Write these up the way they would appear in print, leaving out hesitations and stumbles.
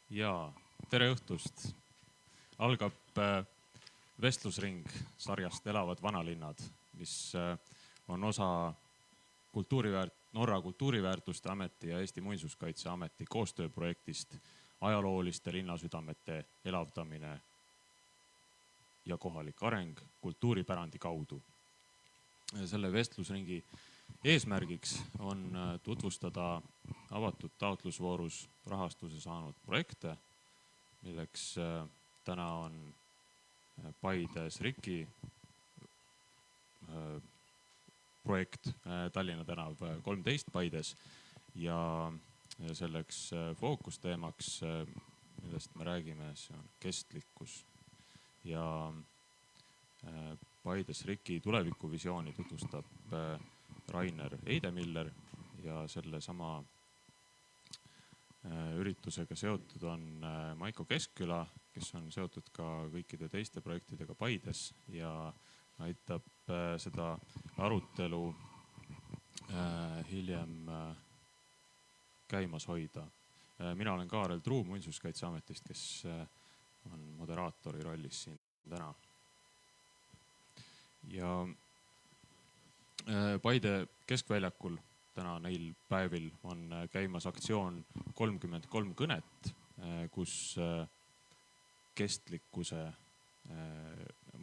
Ja tere õhtust! Algab vestlusring sarjast Elavad vanalinnad, mis on osa Norra Kultuuriväärtuste Ameti ja Eesti Muinsuskaitseameti koostööprojektist ajalooliste linnasüdamete elavdamine ja kohalik areng kultuuripärandi kaudu. Selle vestlusringi eesmärgiks on tutvustada avatud taotlusvoorus rahastuse saanud projekte, milleks täna on Paide SRIK-i projekt Tallinna tänav 13 Paides ja selleks fookusteemaks, millest me räägime, see on kestlikkus. Ja Paide SRIK-i tulevikuvisiooni tutvustab Rainer Eidemiller ja selle sama üritusega seotud on Maiko Keskküla, kes on seotud ka kõikide teiste projektidega Paides ja aitab seda arutelu hiljem käimas hoida. Mina olen Kaarel Truu Muinsuskaitseametist, kes on moderaatori rollis siin täna. Ja Paide keskväljakul täna neil päevil on käimas aktsioon 33 kõnet, kus kestlikkuse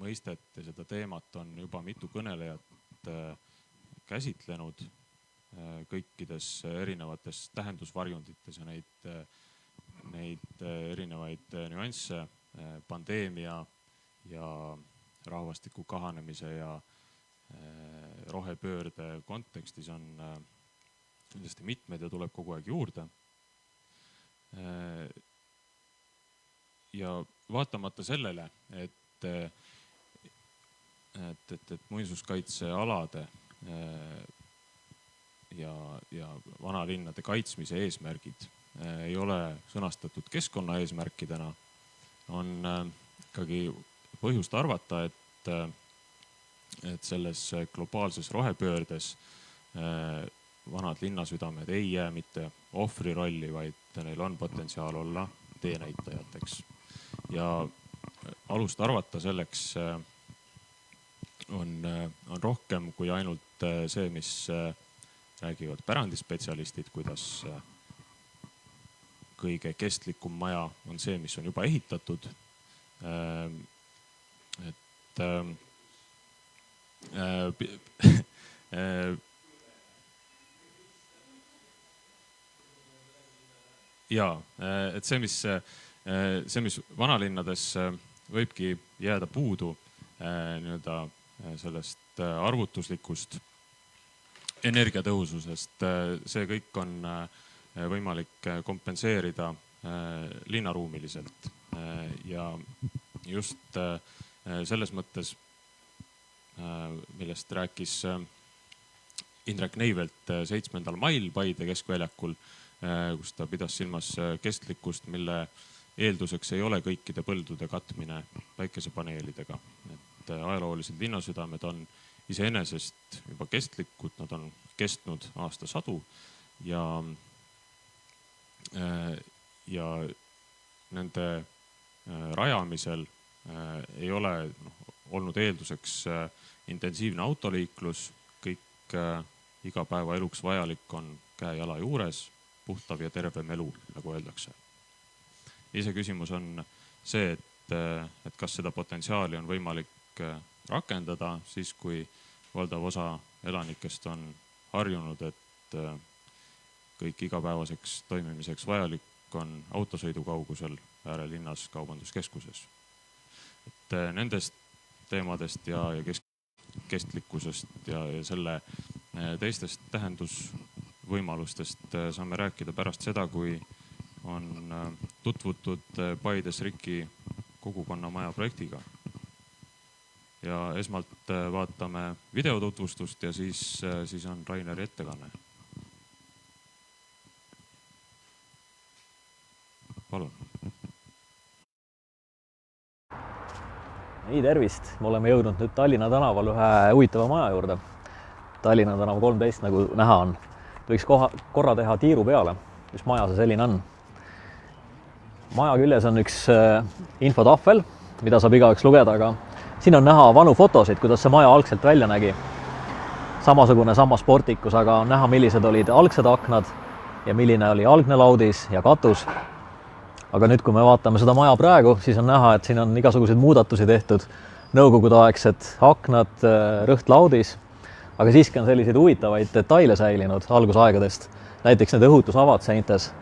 mõistet ja seda teemat on juba mitu kõnelejat käsitlenud kõikides erinevates tähendusvarjundites ja neid erinevaid nüansse pandeemia ja rahvastiku kahanemise ja rohepöörde kontekstis on kindlasti mitmed ja tuleb kogu aeg juurde. Ja vaatamata sellele, et muinsuskaitsealade ja vanalinnade kaitsmise eesmärgid ei ole sõnastatud keskkonnaeesmärkidena, on ikkagi põhjust arvata, et selles globaalses rohepöördes vanad linnasüdamed ei jää mitte ohvri rolli, vaid neil on potentsiaal olla teenäitajateks. Ja alust arvata selleks on rohkem kui ainult see, mis räägivad pärandispetsialistid, kuidas kõige kestlikum maja on see, mis on juba ehitatud. Ja, et see, mis vanalinnades võibki jääda puudu sellest arvutuslikust energiatõhususest, see kõik on võimalik kompenseerida linnaruumiliselt. Ja just selles mõttes, millest rääkis Indrek Neivelt 7. mail Paide keskväljakul, kus ta pidas silmas kestlikkust, mille eelduseks ei ole kõikide põldude katmine päikesepaneelidega. Et ajaloolised linnasüdamed on iseenesest juba kestlikud, nad on kestnud aastasadu ja nende rajamisel ei ole olnud eelduseks intensiivne autoliiklus, kõik igapäevaeluks vajalik on käe-jala juures, puhtav ja tervem elu, nagu öeldakse. Ise küsimus on see, et kas seda potentsiaali on võimalik rakendada siis, kui valdav osa elanikest on harjunud, et kõik igapäevaseks toimimiseks vajalik on autosõidu kaugusel äärelinnas kaubanduskeskuses. Et nendest teemadest ja kestlikkusest ja selle teistest tähendusvõimalustest saame rääkida pärast seda, kui on tutvutud Paide SRIK-i kogukonnamaja projektiga. Ja esmalt vaatame videotutvustust ja siis on Raineri ettekanne. Palun. Ei, tervist! Me oleme jõudnud nüüd Tallinna tänaval ühe huvitava maja juurde. Tallinna tänav 13, nagu näha on. Võiks korra teha tiiru peale, mis maja see selline on. maja küljes on üks infotahvel, mida saab igaüks lugeda, aga siin on näha vanu fotosid, kuidas see maja algselt välja nägi. Samasugune sammas portikus, aga on näha, millised olid algsed aknad ja milline oli algne laudis ja katus. Aga nüüd, kui me vaatame seda maja praegu, siis on näha, et siin on igasuguseid muudatusi tehtud, nõukogudeaegsed aknad, rõht laudis, aga siiski on selliseid huvitavaid detaile säilinud algusaegadest, näiteks need õhutusavad seintes.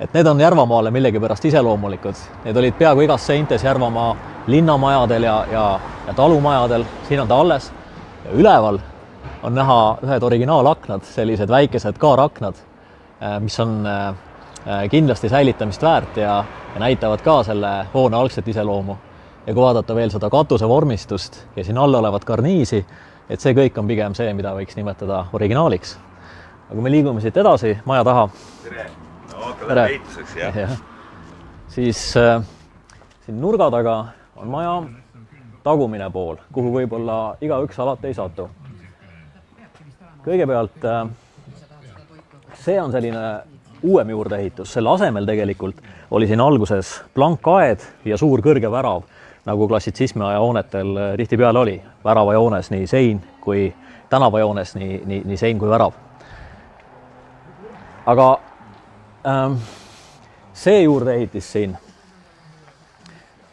Et need on Järvamaale millegipärast iseloomulikud. Need olid peaaegu igas seintes Järvamaa linnamajadel ja talumajadel, siin on ta alles. Ja üleval on näha ühed originaalaknad, sellised väikesed kaaraknad, mis on kindlasti säilitamist väärt ja näitavad ka selle hoone algset iseloomu. Ja kui vaadata veel seda katuse vormistust ja siin all olevat karniisi, et see kõik on pigem see, mida võiks nimetada originaaliks. Aga me liigume siit edasi maja taha. Tere! No, hakkame ehituseks, jah. Siis siin nurga taga on maja tagumine pool, kuhu võib-olla igaüks alati ei satu. Kõigepealt see on selline uuem juurdeehitus. Selle asemel tegelikult oli siin alguses plankaed ja suur kõrge värav, nagu klassitsismi aja hoonetel tihtipeale oli. Väravajoones nii sein kui tänavajoones nii sein kui värav. Aga see juurdeehitis siin,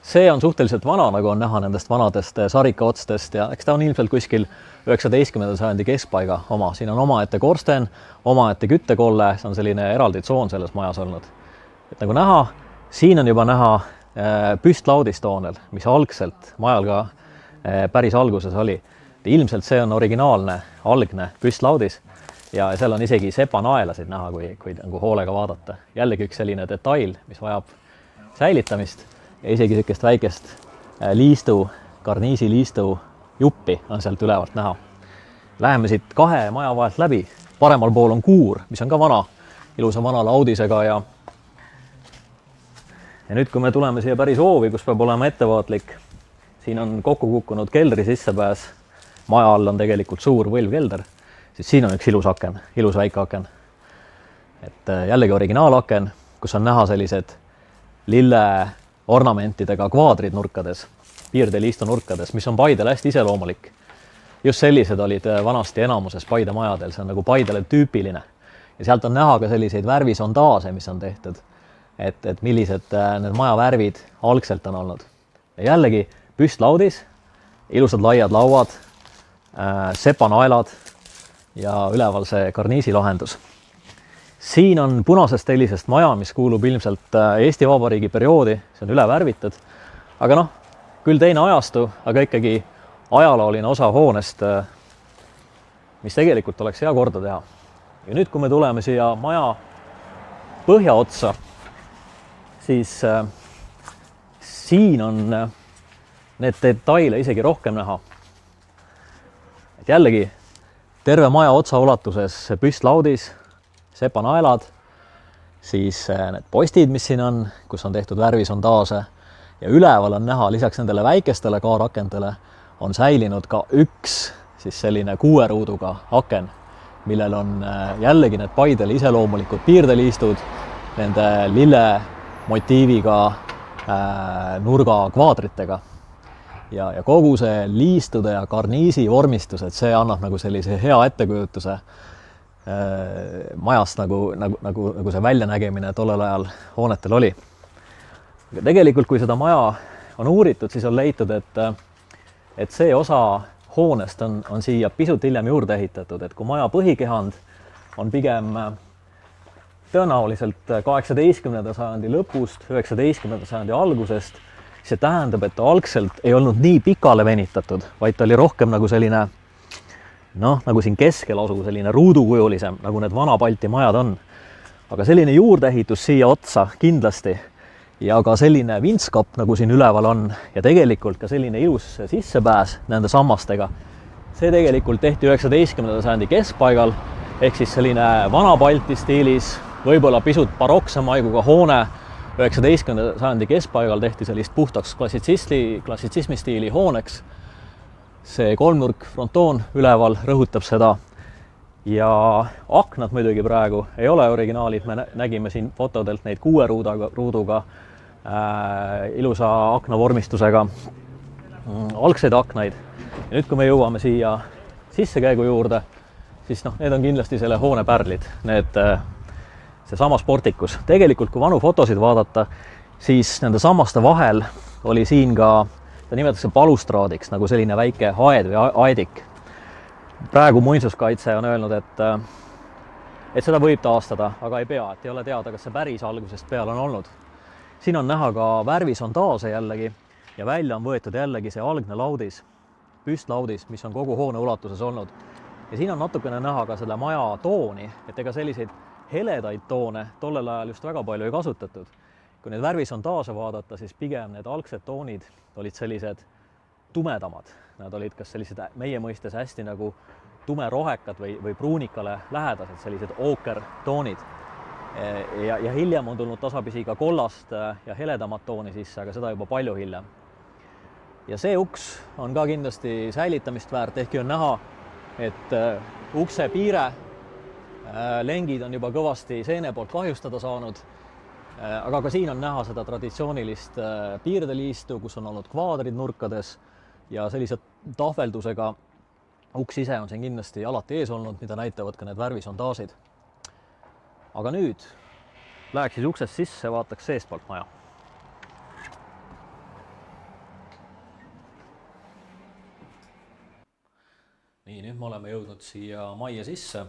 see on suhteliselt vana, nagu on näha nendest vanadest sarikaotstest ja eks ta on ilmselt kuskil 19. sajandi keskpaiga oma. Siin on omaette korsten, omaette küttekolle, see on selline eraldi tsoon selles majas olnud. Et nagu näha, siin on juba näha püstlaadistoonel, mis algselt majal ka päris alguses oli. Ilmselt see on originaalne, algne püstlaadis ja seal on isegi sepanaelasid näha, kui nagu hoolega vaadata. Jällegi üks selline detail, mis vajab säilitamist ja isegi sellist väikest liistu, karniisi liistu juppi on sealt ülevalt näha. Läheme siit kahe maja vahelt läbi. Paremal pool on kuur, mis on ka vana, ilusa vana laudisega ja nüüd, kui me tuleme siia päris hoovi, kus peab olema ettevaatlik, siin on kokku kukkunud keldri sissepääs. Maja all on tegelikult suur võlvkelder, siis siin on üks ilus aken, ilus väike aken. Et jällegi originaalaken, kus on näha sellised lille ornamentidega kvaadrid nurkades, piirdeliistu nurkades, mis on Paidele hästi iseloomulik. Just sellised olid vanasti enamuses Paide majadel, see on nagu Paidele tüüpiline. Ja sealt on näha ka selliseid värvisondaase, mis on tehtud, et millised need maja värvid algselt on olnud. Ja jällegi püstlaudis, ilusad laiad lauad, sepanaelad ja üleval see karniisilahendus. Siin on punasest tellisest maja, mis kuulub ilmselt Eesti Vabariigi perioodi, see on üle värvitud, aga noh, küll teine ajastu, aga ikkagi ajalooline osa hoonest, mis tegelikult oleks hea korda teha. Ja nüüd, kui me tuleme siia maja põhjaotsa, siis siin on need detaile isegi rohkem näha. Et jällegi terve maja otsa ulatuses püstlaudis, sepanaelad, siis need postid, mis siin on, kus on tehtud värvisondaase ja üleval on näha lisaks nendele väikestele kaarakendele on säilinud ka üks siis selline 6 ruuduga aken, millel on jällegi need Paidele iseloomulikud piirdeliistud, nende lille motiiviga nurga kvaadritega. Ja kogu see liistude ja karniisi vormistus, et see annab nagu sellise hea ettekujutuse majast, nagu see väljanägemine tollel ajal hoonetel oli. Tegelikult, kui seda maja on uuritud, siis on leitud, et see osa hoonest on siia pisut hiljem juurde ehitatud, et kui maja põhikehand on pigem tõenäoliselt 18. sajandi lõpust, 19. sajandi algusest, see tähendab, et ta algselt ei olnud nii pikale venitatud, vaid ta oli rohkem nagu selline, nagu siin keskel asu, selline ruudukujulisem, nagu need vana Balti majad on. Aga selline juurdeehitus siia otsa kindlasti ja ka selline vintskapp, nagu siin üleval on ja tegelikult ka selline ilus sissepääs nende sammastega. See tegelikult tehti 19. sajandi keskpaigal, ehk siis selline vana Balti stiilis, võib-olla pisut barokse maiguga hoone. 19. sajandi keskpaigal tehti sellist puhtaks klassitsismi stiili hooneks. See kolmnurk frontoon üleval rõhutab seda ja aknad muidugi praegu ei ole originaalid, me nägime siin fotodelt neid 6 ruuduga ilusa aknavormistusega algseid aknaid. Ja nüüd, kui me jõuame siia sissekäigu juurde, siis need on kindlasti selle hoone pärlid, seesama sportikus. Tegelikult, kui vanu fotosid vaadata, siis nende sammaste vahel oli siin ka, ta nimetatakse balustraadiks, nagu selline väike aed või aedik. Praegu muinsuskaitse on öelnud, et seda võib taastada, aga ei pea, et ei ole teada, kas see päris algusest peale on olnud. Siin on näha ka värvisondaase jällegi ja välja on võetud jällegi see algne laudis, püstlaudis, mis on kogu hoone ulatuses olnud. Ja siin on natukene näha ka selle maja tooni, et ega selliseid heledaid toone tollel ajal just väga palju ei kasutatud. Kui neid värvisondaase vaadata, siis pigem need algsed toonid olid sellised tumedamad. Nad olid kas sellised meie mõistes hästi nagu tumerohekad või pruunikale lähedased, sellised ookertoonid. Ja hiljem on tulnud tasapisi ka kollast ja heledamat tooni sisse, aga seda juba palju hiljem. Ja see uks on ka kindlasti säilitamist väärt, ehkki on näha, et ukse piire lengid on juba kõvasti seene poolt kahjustada saanud, aga ka siin on näha seda traditsioonilist piirdeliistu, kus on olnud kvaadrid nurkades ja sellise tahveldusega uks ise on siin kindlasti alati ees olnud, mida näitavad ka need värvisondaasid. Aga nüüd läheks siis uksest sisse ja vaataks seestpoolt maja. Nii, nüüd me oleme jõudnud siia majja sisse.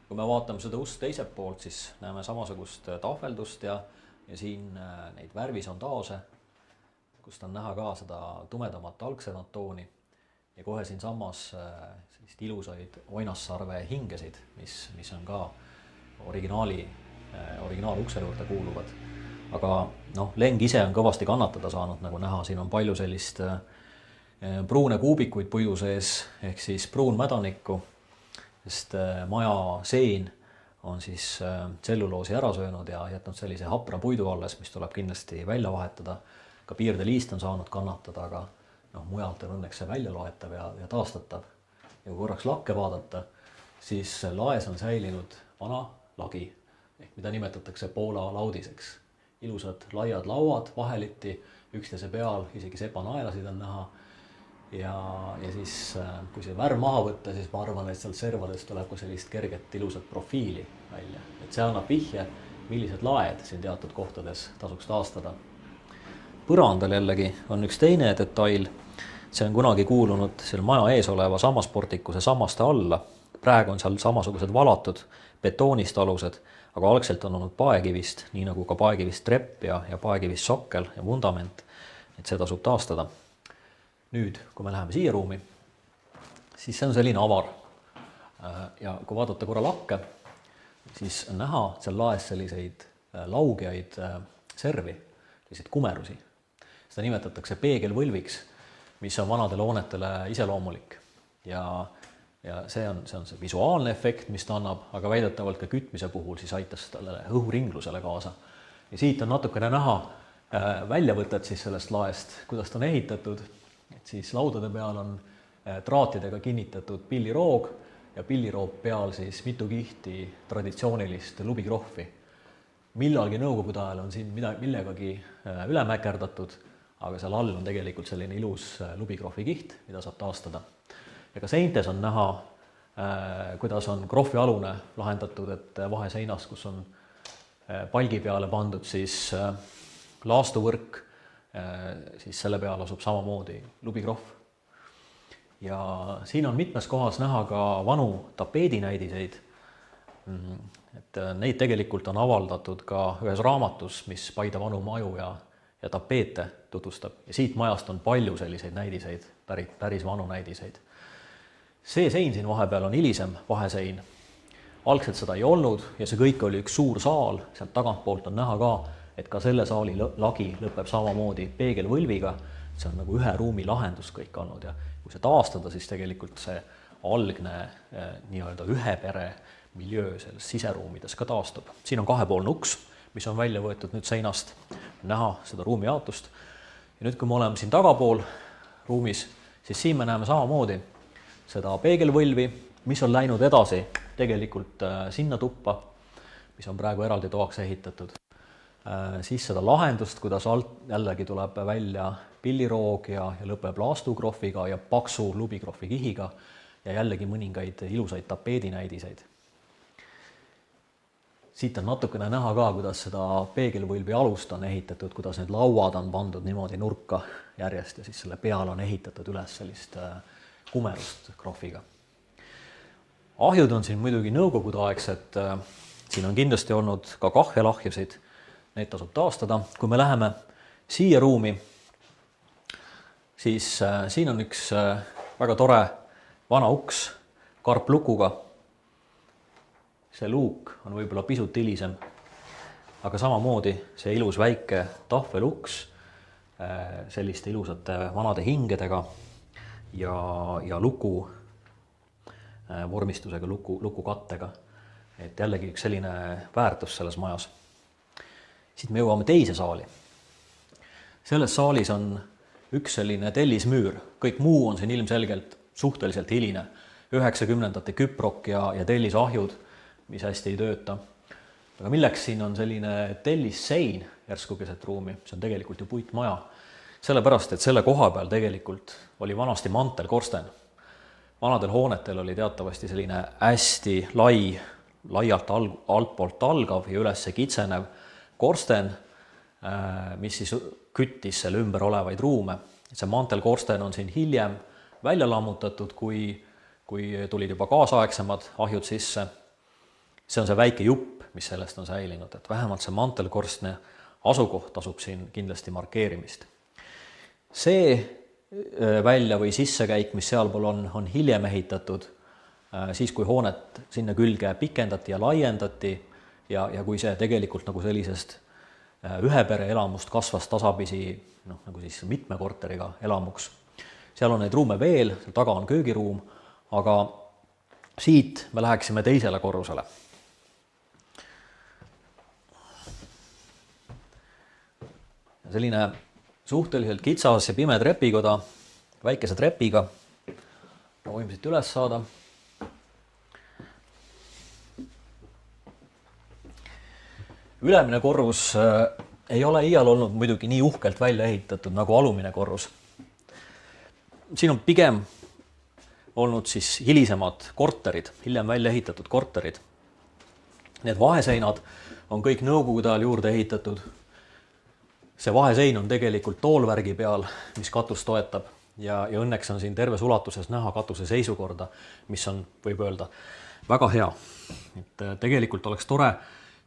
Kui me vaatame seda ust teiselt poolt, siis näeme samasugust tahveldust ja siin neid värvisondaase, kust on näha ka seda tumedamat algsemat tooni ja kohe siin samas sellist ilusaid oinassarve hingesid, mis on ka originaalukse juurde kuuluvad. Aga leng ise on kõvasti kannatada saanud, nagu näha, siin on palju sellist pruune kuubikuid puidu sees, ehk siis pruunmädanikku, sest maja sein on siis tselluloosi ära söönud ja jätnud sellise hapra puidu alles, mis tuleb kindlasti välja vahetada. Ka piirdeliist on saanud kannatada, aga mujalt on õnneks see välja loetav ja taastatav. Ja kui korraks lakke vaadata, siis laes on säilinud vana lagi, mida nimetatakse Poola laudiseks. Ilusad laiad lauad vaheliti, üksteise peal, isegi sepanaelasid on näha. Ja siis, kui see värv maha võtta, siis ma arvan, et sealt servadest tuleb ka sellist kerget ilusat profiili välja. Et see annab vihje, millised laed siin teatud kohtades tasuks taastada. Põrandal jällegi on üks teine detail. See on kunagi kuulunud seal maja ees oleva sammasportikuse sammaste alla. Praegu on seal samasugused valatud betoonist alused, aga algselt on olnud paekivist, nii nagu ka paekivist trepp ja paekivist sokkel ja vundament, et see tasub taastada. Nüüd, kui me läheme siia ruumi, siis see on selline avar. Ja kui vaadata korra lakke, siis on näha seal laes selliseid laugejaid servi, selliseid kumerusi. Seda nimetatakse peegelvõlviks, mis on vanadele hoonetele iseloomulik. Ja see on see visuaalne efekt, mis ta annab, aga väidetavalt ka kütmise puhul siis aitas talle õhuringlusele kaasa. Ja siit on natukene näha väljavõtet siis sellest laest, kuidas ta on ehitatud. Et siis laudade peal on traatidega kinnitatud pilliroog ja pilliroog peal siis mitu kihti traditsioonilist lubikrohvi. Millalgi nõukogude ajal on siin millegagi üle mäkerdatud, aga seal all on tegelikult selline ilus lubikrohvi kiht, mida saab taastada. Ja ka seintes on näha, kuidas on krohvi alune lahendatud, et vaheseinas, kus on palgi peale pandud siis laastuvõrk, siis selle peal asub samamoodi lubikrohv. Ja siin on mitmes kohas näha ka vanu tapeedinäidiseid. Et neid tegelikult on avaldatud ka ühes raamatus, mis Paide vanu maju ja tapeete tutvustab. Ja siit majast on palju selliseid näidiseid, päris vanu näidiseid. See sein siin vahepeal on hilisem vahesein. Algselt seda ei olnud ja see kõik oli üks suur saal. Sealt tagantpoolt on näha ka, et ka selle saali lagi lõpeb samamoodi peegelvõlviga. See on nagu ühe ruumi lahendus kõik olnud ja kui see taastada, siis tegelikult see algne nii-öelda ühe pere miljöö selles siseruumides ka taastub. Siin on kahepoolne uks, mis on välja võetud nüüd seinast, näha seda ruumi jaotust. Ja nüüd, kui me oleme siin tagapool ruumis, siis siin me näeme samamoodi seda peegelvõlvi, mis on läinud edasi tegelikult sinna tuppa, mis on praegu eraldi toaks ehitatud. siis seda lahendust, kuidas alt jällegi tuleb välja pilliroog ja lõpeb laastukrohviga ja paksu lubikrohvi kihiga ja jällegi mõningaid ilusaid tapeedinäidiseid. Siit on natukene näha ka, kuidas seda peegelvõlvi alust on ehitatud, kuidas need lauad on pandud niimoodi nurka järjest ja siis selle peal on ehitatud üles sellist kumerust krohviga. Ahjud on siin muidugi nõukogudeaegsed, siin on kindlasti olnud ka kahvelahjusid, need tasub taastada. Kui me läheme siia ruumi, siis siin on üks väga tore vana uks karplukuga. See luuk on võib-olla pisut hilisem, aga samamoodi see ilus väike tahveluks selliste ilusate vanade hingedega ja luku vormistusega, luku kattega. Et jällegi üks selline väärtus selles majas. Siit me jõuame teise saali. Selles saalis on üks selline tellismüür. Kõik muu on siin ilmselgelt suhteliselt hiline. 90ndate küprok ja tellisahjud, mis hästi ei tööta. Aga milleks siin on selline tellissein järsku keset ruumi? See on tegelikult ju puitmaja. Sellepärast, et selle koha peal tegelikult oli vanasti mantelkorsten. Vanadel hoonetel oli teatavasti selline hästi laialt altpoolt algav ja üles kitsenev korsten, mis siis küttis selle ümber olevaid ruume. See mantelkorsten on siin hiljem välja lammutatud, kui tulid juba kaasaegsemad ahjud sisse. See on see väike jupp, mis sellest on säilinud, et vähemalt see mantelkorstne asukoht tasub siin kindlasti markeerimist. See välja või sissekäik, mis sealpool on hiljem ehitatud, siis kui hoonet sinna külge pikendati ja laiendati ja kui see tegelikult nagu sellisest ühe pere elamust kasvas tasapisi nagu siis mitme korteriga elamuks. Seal on neid ruume veel, seal taga on köögiruum, aga siit me läheksime teisele korrusele. Selline suhteliselt kitsas ja pime trepikoda, väikese trepiga. Võime siit üles saada. Ülemine korrus ei ole iial olnud muidugi nii uhkelt välja ehitatud nagu alumine korrus. Siin on pigem olnud siis hilisemad korterid, hiljem välja ehitatud korterid. Need vaheseinad on kõik nõukogude ajal juurde ehitatud. See vahesein on tegelikult toolvärgi peal, mis katus toetab ja õnneks on siin terves ulatuses näha katuse seisukorda, mis on, võib öelda, väga hea. Et tegelikult oleks tore,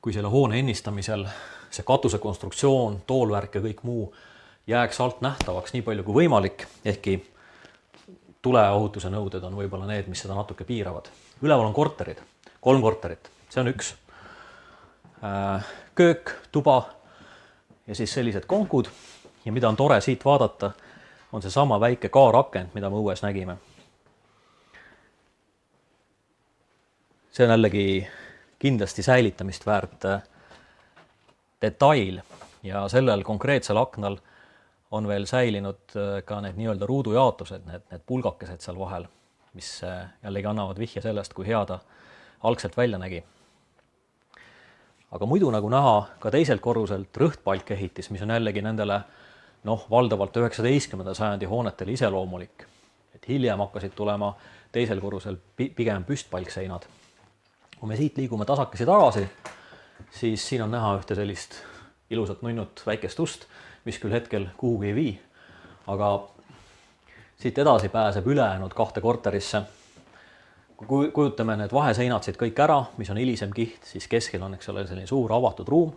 kui selle hoone ennistamisel see katuse konstruktsioon, toolvärk ja kõik muu jääks alt nähtavaks nii palju kui võimalik, ehkki tuleohutuse nõuded on võib-olla need, mis seda natuke piiravad. Üleval on korterid, 3 korterit, see on üks. Köök, tuba ja siis sellised konkud ja mida on tore siit vaadata, on see sama väike kaarakend, mida me õues nägime. See on jällegi kindlasti säilitamist väärt detail ja sellel konkreetsel aknal on veel säilinud ka need nii-öelda ruudujaotused, need pulgakesed seal vahel, mis jällegi annavad vihje sellest, kui hea ta algselt välja nägi. Aga muidu nagu näha ka teiselt korruselt rõhtpalk ehitis, mis on jällegi nendele valdavalt 19. sajandi hoonetele iseloomulik. Et hiljem hakkasid tulema teisel korrusel pigem püstpalkseinad. Kui me siit liigume tasakesi tagasi, siis siin on näha ühte sellist ilusat nunnut väikest ust, mis küll hetkel kuhugi ei vii, aga siit edasi pääseb ülejäänud 2 korterisse. Kui kujutame need vaheseinad siit kõik ära, mis on hilisem kiht, siis keskel on selline suur avatud ruum.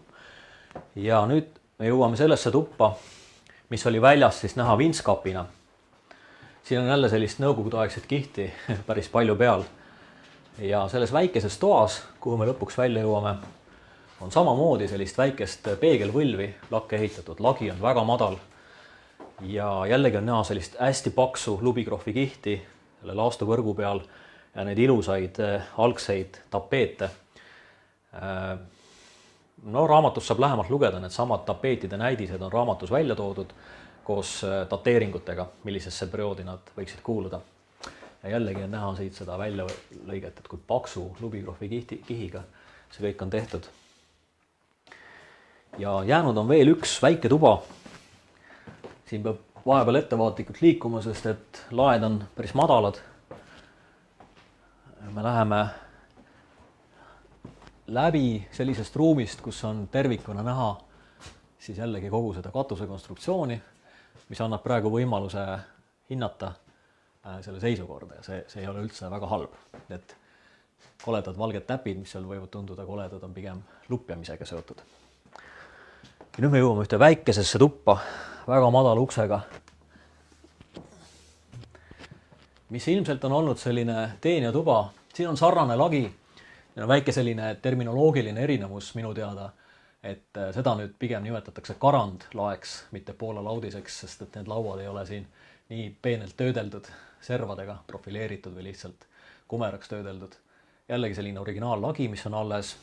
Ja nüüd me jõuame sellesse tuppa, mis oli väljas siis näha vintskapina. Siin on jälle sellist nõukogudeaegset kihti päris palju peal. Ja selles väikeses toas, kuhu me lõpuks välja jõuame, on samamoodi sellist väikest peegelvõlvi lakke ehitatud. Lagi on väga madal ja jällegi on näha sellist hästi paksu lubikrohvi kihti selle laastuvõrgu peal ja neid ilusaid algseid tapeete. Raamatus saab lähemalt lugeda, need samad tapeetide näidised on raamatus välja toodud koos dateeringutega, millisesse perioodi nad võiksid kuuluda. Ja jällegi on näha siit seda välja lõiget, et kui paksu lubikrohvi kihiga see kõik on tehtud. ja jäänud on veel üks väike tuba. Siin peab vahepeal ettevaatlikult liikuma, sest et laed on päris madalad. Me läheme läbi sellisest ruumist, kus on tervikuna näha siis jällegi kogu seda katusekonstruktsiooni, mis annab praegu võimaluse hinnata selle seisukorda ja see ei ole üldse väga halb. Et koledad valged täpid, mis seal võivad tunduda koledad, on pigem lupjamisega seotud. Ja nüüd me jõuame ühte väikesesse tuppa väga madala uksega, mis ilmselt on olnud selline teenijatuba. Siin on sarnane lagi, väike selline terminoloogiline erinevus minu teada, et seda nüüd pigem nimetatakse karandlaeks, mitte poolalaudiseks, sest et need lauad ei ole siin nii peenelt töödeldud servadega, profileeritud või lihtsalt kumeraks töödeldud. Jällegi selline originaallagi, mis on alles,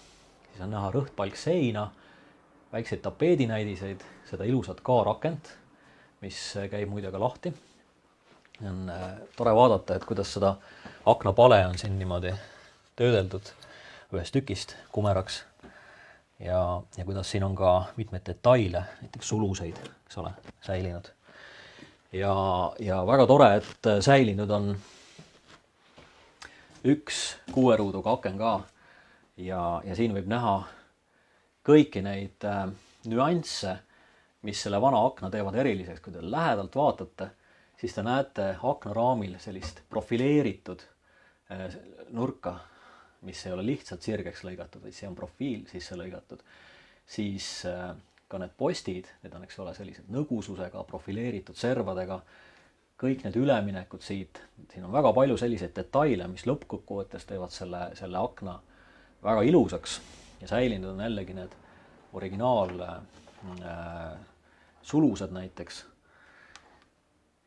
siis on näha rõhtpalk seina, väikseid tapeedinäidiseid, seda ilusat K-rakent, mis käib muide ka lahti. On tore vaadata, et kuidas seda aknapale on siin niimoodi töödeldud ühest tükist kumeraks ja kuidas siin on ka mitmeid detaile, näiteks suluseid, eks ole, säilinud. Ja väga tore, et säilinud on üks 6 ruuduga aken ka ja siin võib näha kõiki neid nüansse, mis selle vana akna teevad eriliseks. Kui te lähedalt vaatate, siis te näete aknaraamil sellist profileeritud nurka, mis ei ole lihtsalt sirgeks lõigatud, vaid see on profiil sisse lõigatud. Siis ka need postid, need on, eks ole, sellised nõgususega, profileeritud servadega, kõik need üleminekud siit. Siin on väga palju selliseid detaile, mis lõppkokkuvõttes teevad selle akna väga ilusaks ja säilinud on jällegi need originaal sulused näiteks.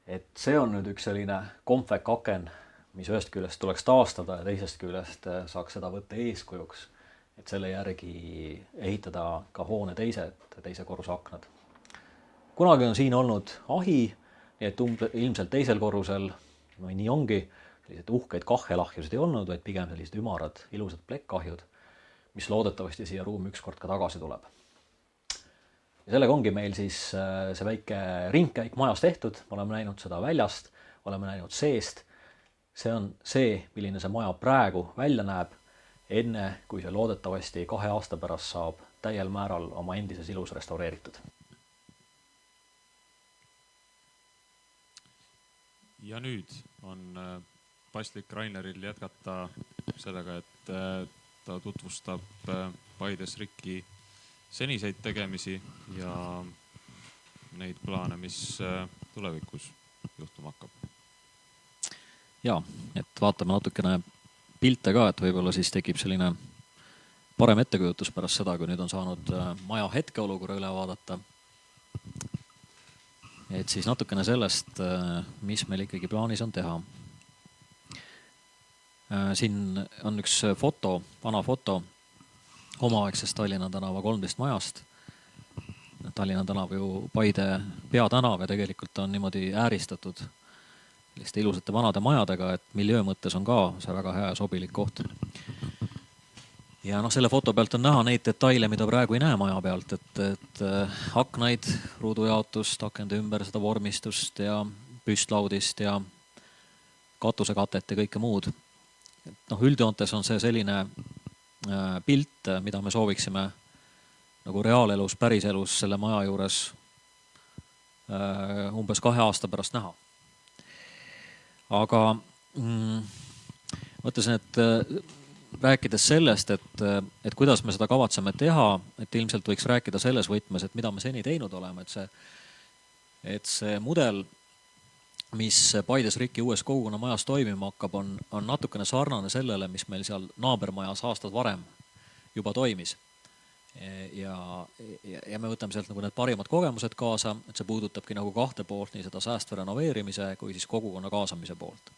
Et see on nüüd üks selline komfekaken, mis ühest küljest tuleks taastada ja teisest küljest saaks seda võtta eeskujuks, et selle järgi ehitada ka hoone teise korruse aknad. Kunagi on siin olnud ahi, nii et ilmselt teisel korrusel, või nii ongi, sellised uhkeid kahhelahjusid ei olnud, vaid pigem sellised ümarad, ilusad plekkahjud, mis loodetavasti siia ruumi ükskord ka tagasi tuleb. Ja sellega ongi meil siis see väike ringkäik majas tehtud, me oleme näinud seda väljast, oleme näinud seest. See on see, milline see maja praegu välja näeb, enne kui see loodetavasti 2 aasta pärast saab täiel määral oma endises ilus restaureeritud. Ja nüüd on paslik Raineril jätkata sellega, et ta tutvustab Paides Riki seniseid tegemisi ja neid plaane, mis tulevikus juhtuma hakkab. Ja, et vaatame natukene pilte ka, et võib-olla siis tekib selline parem ettekujutus pärast seda, kui nüüd on saanud maja hetkeolukorra üle vaadata. Et siis natukene sellest, mis meil ikkagi plaanis on teha. Siin on üks foto, vana foto omaaegsest Tallinna tänava 13 majast. Tallinna tänav ju Paide peatänav ja tegelikult on niimoodi ääristatud selliste ilusate vanade majadega, et miljöö mõttes on ka see väga hea ja sobilik koht. Ja selle foto pealt on näha neid detaile, mida praegu ei näe maja pealt, et aknaid, ruudujaotust, akende ümber seda vormistust ja püstlaudist ja katusekatet ja kõike muud. Üldjoontes on see selline pilt, mida me sooviksime nagu reaalelus, päriselus selle maja juures umbes 2 aasta pärast näha. Aga mõtlesin, et rääkides sellest, et kuidas me seda kavatseme teha, et ilmselt võiks rääkida selles võtmes, et mida me seni teinud oleme, et see mudel, mis Paides Riki uues kogukonna majas toimima hakkab, on natukene sarnane sellele, mis meil seal naabermajas aastad varem juba toimis. Ja me võtame sealt nagu need parimad kogemused kaasa, et see puudutabki nagu 2 poolt, nii seda säästva renoveerimise kui siis kogukonna kaasamise poolt.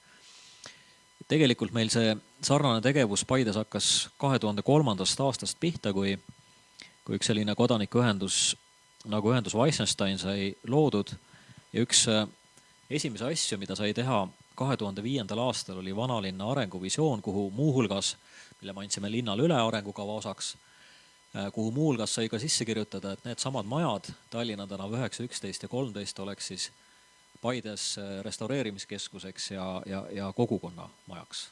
Tegelikult meil see sarnane tegevus Paides hakkas 2003. aastast pihta, kui üks selline kodanikuühendus nagu ühendus Weissenstein sai loodud ja üks esimese asju, mida sai teha 2005. aastal oli vanalinna arenguvisioon, kuhu muuhulgas, mille me andsime linnale üle arengukava osaks, kuhu muuhulgas sai ka sisse kirjutada, et need samad majad, Tallinna tänav 9, 11 ja 13 oleks siis Paides restaureerimiskeskuseks ja kogukonna majaks.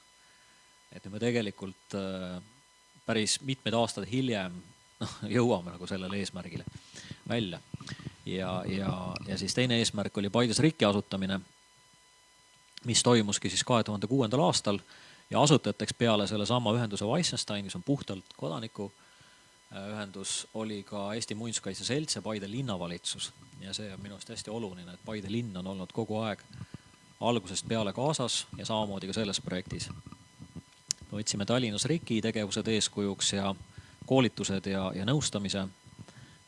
Et me tegelikult päris mitmed aastad hiljem jõuame nagu sellele eesmärgile välja. Ja siis teine eesmärk oli Paides RIK-i asutamine, mis toimuski siis 2006. aastal ja asutajateks peale selle sama ühenduse Weissenstein, mis on puhtalt kodaniku ühendus, oli ka Eesti Muinsuskaitse Selts ja Paide linnavalitsus. Ja see on minu arust hästi oluline, et Paide linn on olnud kogu aeg algusest peale kaasas ja samamoodi ka selles projektis. Me võtsime Tallinnas RIK-i tegevused eeskujuks ja koolitused ja nõustamise.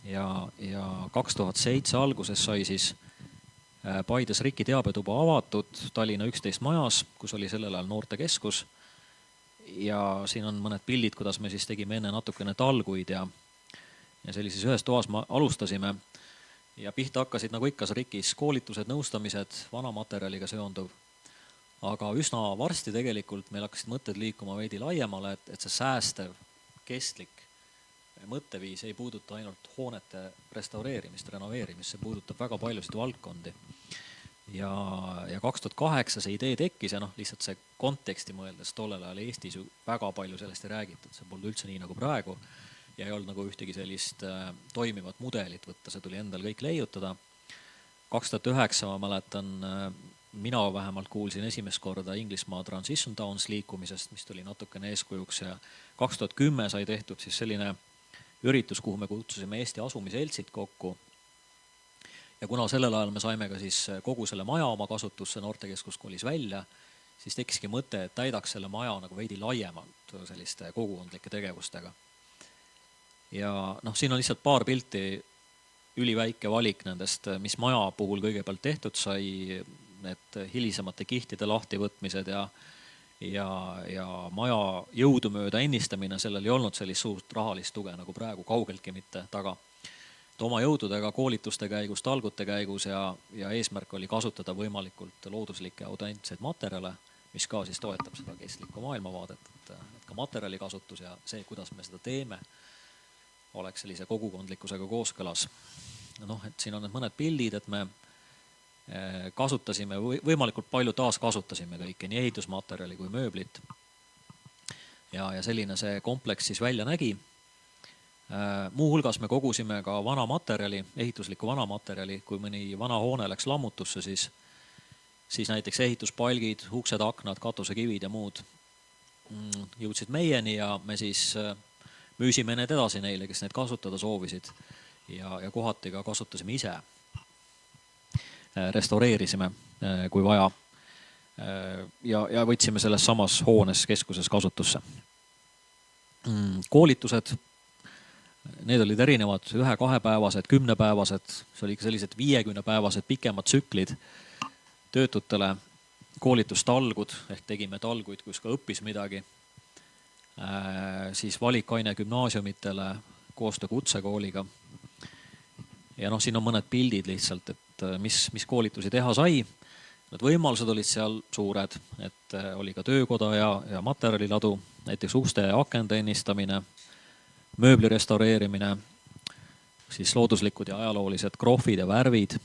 Ja 2007 alguses sai siis Paides RIK-i teabetuba avatud Tallinna 11 majas, kus oli sellel ajal noortekeskus. Ja siin on mõned pildid, kuidas me siis tegime enne natukene talguid ja sellises ühes toas alustasime. Ja pihta hakkasid nagu ikka RIK-is koolitused, nõustamised, vanamaterjaliga seonduv. Aga üsna varsti tegelikult meil hakkasid mõtted liikuma veidi laiemale, et see säästev, kestlik mõtteviis ei puuduta ainult hoonete restaureerimist, renoveerimist, see puudutab väga paljusid valdkondi. Ja 2008 see idee tekkis ja lihtsalt see konteksti mõeldes tollel ajal Eestis väga palju sellest ei räägitud, see polnud üldse nii nagu praegu ja ei olnud nagu ühtegi sellist toimivat mudelit võtta, see tuli endal kõik leiutada. 2009 ma mäletan, mina vähemalt kuulsin esimest korda Inglismaa Transition Towns liikumisest, mis tuli natukene eeskujuks ja 2010 sai tehtud siis selline üritus, kuhu me kutsusime Eesti asumiseltsid kokku. Ja kuna sellel ajal me saime ka siis kogu selle maja oma kasutusse, noortekeskus kolis välja, siis tekkiski mõte, et täidaks selle maja nagu veidi laiemalt selliste kogukondlike tegevustega. Ja siin on lihtsalt paar pilti, üliväike valik nendest, mis maja puhul kõigepealt tehtud sai, need hilisemate kihtide lahtivõtmised ja maja jõudumööda ennistamine, sellel ei olnud sellist suurt rahalist tuge nagu praegu, kaugeltki mitte taga. Oma jõududega koolituste käigus, talgute käigus ja eesmärk oli kasutada võimalikult looduslikke autentseid materjale, mis ka siis toetab seda kestlikku maailmavaadet, et ka materjali kasutus ja see, kuidas me seda teeme, oleks sellise kogukondlikkusega kooskõlas. Et siin on need mõned pildid, et me kasutasime, võimalikult palju taaskasutasime kõike, nii ehitusmaterjali kui mööblit. Ja selline see kompleks siis välja nägi. Muuhulgas me kogusime ka vana materjali, ehituslikku vana materjali, kui mõni vana hoone läks lammutusse, siis näiteks ehituspalgid, uksed, aknad, katusekivid ja muud jõudsid meieni ja me siis müüsime need edasi neile, kes neid kasutada soovisid ja kohati ka kasutasime ise. Restaureerisime, kui vaja ja võtsime selles samas hoones keskuses kasutusse. Koolitused, need olid erinevad 1-2-päevased, 10-päevased, see oli sellised 50-päevased pikemad tsüklid töötutele, koolitustalgud, ehk tegime talguid, kus ka õppis midagi, siis valikaine gümnaasiumitele koostöö kutsekooliga. Ja siin on mõned pildid lihtsalt, et mis koolitusi teha sai. Need võimalused olid seal suured, et oli ka töökoda ja materjaliladu, näiteks uste ja akende ennistamine, mööbli restaureerimine, siis looduslikud ja ajaloolised krohvid ja värvid.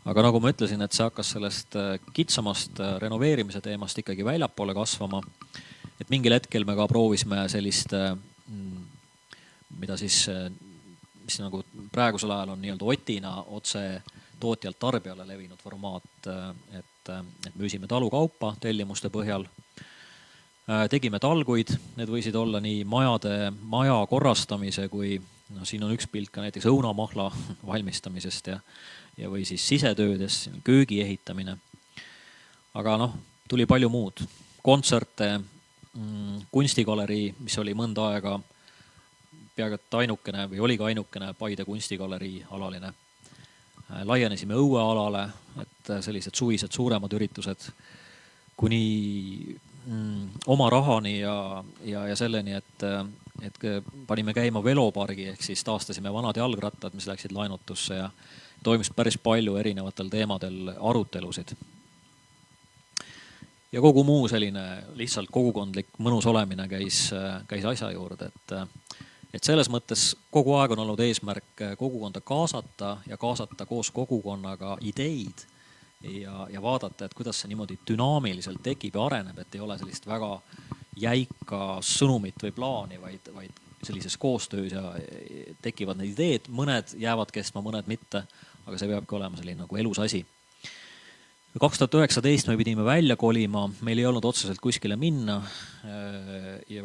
Aga nagu ma ütlesin, et see hakkas sellest kitsamast renoveerimise teemast ikkagi väljapoole kasvama. Et mingil hetkel me ka proovisime sellist, mida siis mis nagu praegusel ajal on nii-öelda otina otse tootjalt tarbijale levinud formaat, et müüsime talukaupa tellimuste põhjal. Tegime talguid, need võisid olla nii maja korrastamise kui siin on üks pilt ka näiteks õunamahla valmistamisest ja või siis sisetöödes, köögi ehitamine. Aga tuli palju muud. Kontserte, kunstigalerii, mis oli mõnda aega peaaegu ainukene või oli ka ainukene Paide kunstigalerii alaline. Laienesime õuealale, et sellised suvised suuremad üritused kuni oma rahani ja selleni, et panime käima velopargi, ehk siis taastasime vanad jalgrattad, mis läksid laenutusse ja toimus päris palju erinevatel teemadel arutelusid. Ja kogu muu selline lihtsalt kogukondlik mõnus olemine käis asja juurde, et selles mõttes kogu aeg on olnud eesmärk kogukonda kaasata ja kaasata koos kogukonnaga ideid ja vaadata, et kuidas see niimoodi dünaamiliselt tekib ja areneb, et ei ole sellist väga jäika sõnumit või plaani, vaid sellises koostöös ja tekivad need ideed, mõned jäävad kestma, mõned mitte, aga see peabki olema selline nagu elus asi. 2019 me pidime välja kolima, meil ei olnud otseselt kuskile minna,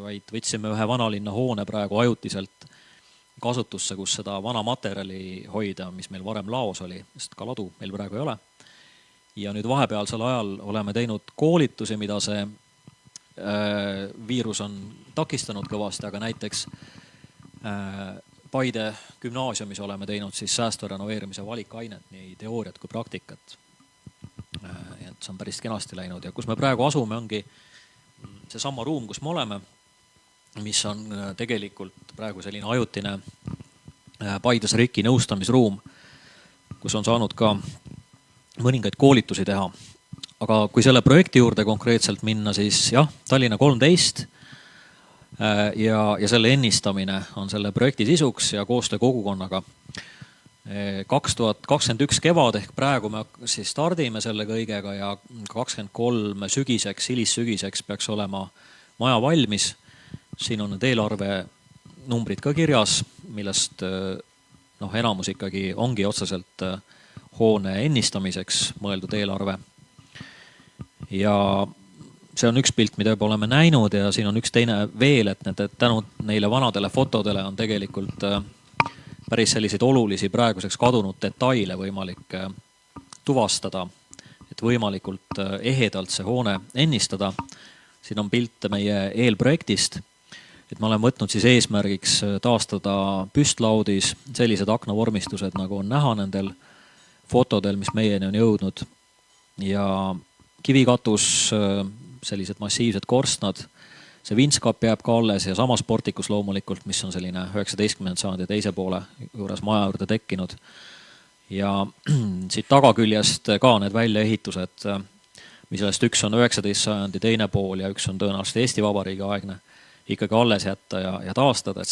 vaid võtsime ühe vanalinna hoone praegu ajutiselt kasutusse, kus seda vana materjali hoida, mis meil varem laos oli, sest ka ladu meil praegu ei ole. Ja nüüd vahepealsel ajal oleme teinud koolitusi, mida see viirus on takistanud kõvasti, aga näiteks Paide gümnaasiumis oleme teinud siis säästva renoveerimise valikainet, nii teooriat kui praktikat. Et see on päris kenasti läinud ja kus me praegu asume, ongi see sama ruum, kus me oleme, mis on tegelikult praegu selline ajutine Paides RIK-i nõustamisruum, kus on saanud ka mõningaid koolitusi teha. Aga kui selle projekti juurde konkreetselt minna, siis jah, Tallinna 13 ja selle ennistamine on selle projekti sisuks ja koostöö kogukonnaga. 2021 kevad ehk praegu me siis stardime selle kõigega ja 23 sügiseks, hilissügiseks peaks olema maja valmis. Siin on need eelarve numbrid ka kirjas, millest enamus ikkagi ongi otseselt hoone ennistamiseks mõeldud eelarve. Ja see on üks pilt, mida juba oleme näinud ja siin on üks teine veel, et tänu neile vanadele fotodele on tegelikult päris selliseid olulisi praeguseks kadunud detaile võimalik tuvastada, et võimalikult ehedalt see hoone ennistada. Siin on pilt meie eelprojektist, et ma olen võtnud siis eesmärgiks taastada püstlaudis sellised aknavormistused, nagu on näha nendel fotodel, mis meieni on jõudnud. Ja kivikatus, sellised massiivsed korstnad, see vintskap jääb ka alles ja sama sportikus loomulikult, mis on selline 19. sajandi teise poole juures maja juurde tekkinud. Ja siit tagaküljest ka need väljaehitused, mis sellest üks on 19. sajandi teine pool ja üks on tõenäoliselt Eesti Vabariigi aegne, ikkagi alles jätta ja taastada, et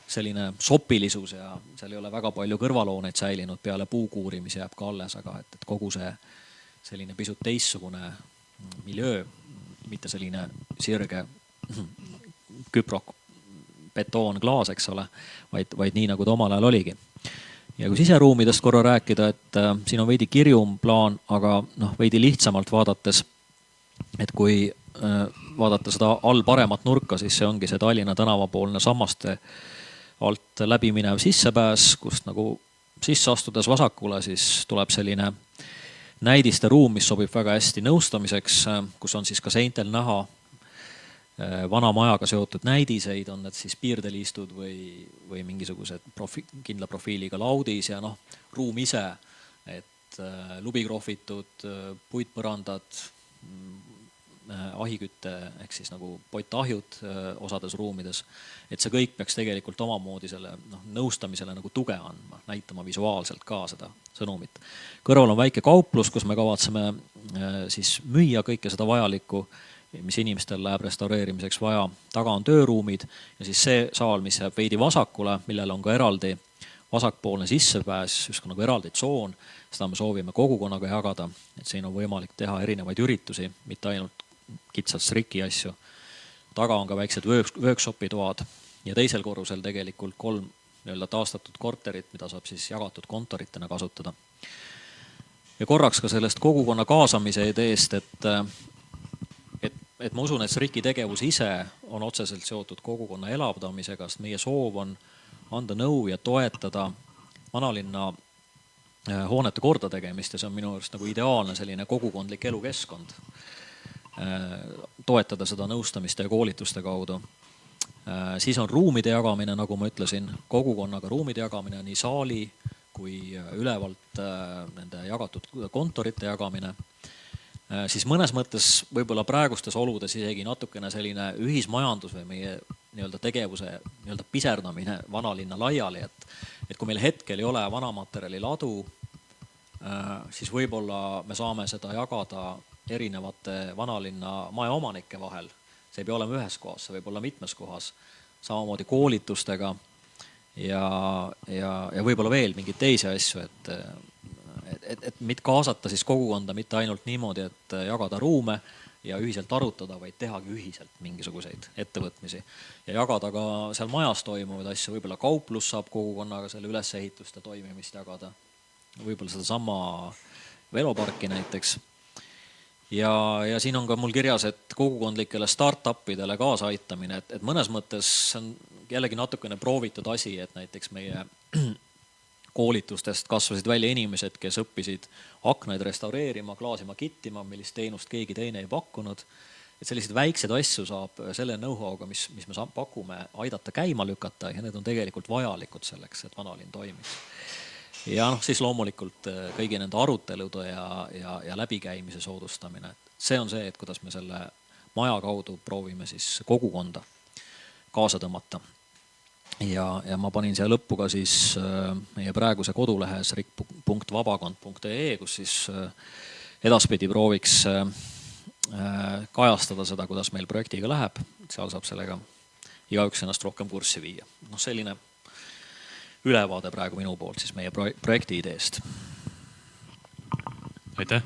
selline sopilisus ja seal ei ole väga palju kõrvalhooneid säilinud, peale puukuuri, mis jääb ka alles, aga et kogu see selline pisut teissugune miljöö, mitte selline sirge küprok, betoon, klaas, eks ole, vaid nii, nagu ta omal ajal oligi. Ja kui siseruumidest korra rääkida, et siin on veidi kirjum plaan, aga veidi lihtsamalt vaadates, et kui vaadata seda all paremat nurka, siis see ongi see Tallinna tänavapoolne sammaste alt läbi minev sissepääs, kust nagu sisse astudes vasakule, siis tuleb selline näidiste ruum, mis sobib väga hästi nõustamiseks, kus on siis ka seintel näha vana majaga seotud näidiseid, on need siis piirdeliistud või mingisugused kindla profiiliga laudis ja ruum ise, et lubikrohvitud puitpõrandad, ahikütte ehk siis nagu pottahjud osades ruumides, et see kõik peaks tegelikult omamoodi selle nõustamisele nagu tuge andma, näitama visuaalselt ka seda sõnumit. Kõrval on väike kauplus, kus me kavatseme siis müüa kõike seda vajalikku, mis inimestel läheb restaureerimiseks vaja. Taga on tööruumid ja siis see saal, mis jääb veidi vasakule, millel on ka eraldi vasakpoolne sissepääs, just nagu eraldi tsoon, seda me soovime kogukonnaga jagada, et siin on võimalik teha erinevaid üritusi, mitte ainult kitsalt RIK-i asju. Taga on ka väiksed workshopi toad ja teisel korrusel tegelikult 3 taastatud korterit, mida saab siis jagatud kontoritena kasutada. Ja korraks ka sellest kogukonna kaasamise ideest, et ma usun, et RIK-i tegevus ise on otseselt seotud kogukonna elavdamisega, sest meie soov on anda nõu ja toetada vanalinna hoonete korda tegemist ja see on minu arust nagu ideaalne selline kogukondlik elukeskkond. Toetada seda nõustamiste ja koolituste kaudu. Siis on ruumide jagamine, nagu ma ütlesin, kogukonnaga ruumide jagamine, nii saali kui ülevalt nende jagatud kontorite jagamine. Siis mõnes mõttes võib-olla praegustes oludes isegi natukene selline ühismajandus või meie tegevuse piserdamine vanalinna laiali, et kui meil hetkel ei ole vanamaterjali ladu, siis võib-olla me saame seda jagada erinevate vanalinna majaomanike vahel. See ei pea olema ühes kohas, see võib olla mitmes kohas, samamoodi koolitustega ja võib-olla veel mingeid teisi asju, et mitte kaasata siis kogukonda mitte ainult niimoodi, et jagada ruume ja ühiselt arutada, vaid tehagi ühiselt mingisuguseid ettevõtmisi ja jagada ka seal majas toimuvaid asju, võib-olla kauplus saab kogukonnaga selle ülesehitust ja toimimist jagada, võib-olla sedasama veloparki näiteks. Ja siin on ka mul kirjas, et kogukondlikele start-upidele kaasaaitamine, et mõnes mõttes on jällegi natukene proovitud asi, et näiteks meie koolitustest kasvasid välja inimesed, kes õppisid aknaid restaureerima, klaasima, kittima, millist teenust keegi teine ei pakkunud. Et selliseid väikseid asju saab selle know-how'ga, mis me pakume, aidata käima lükata ja need on tegelikult vajalikud selleks, et vanalinn toimiks. Ja siis loomulikult kõigi nende arutelude ja läbikäimise soodustamine. See on see, et kuidas me selle maja kaudu proovime siis kogukonda kaasa tõmmata. Ja ma panin siia lõppu ka siis meie praeguse kodulehes rik.vabakond.ee, kus siis edaspidi prooviks kajastada seda, kuidas meil projektiga läheb. Seal saab sellega igaüks ennast rohkem kurssi viia. Selline ülevaade praegu minu poolt siis meie projekti ideest. Aitäh!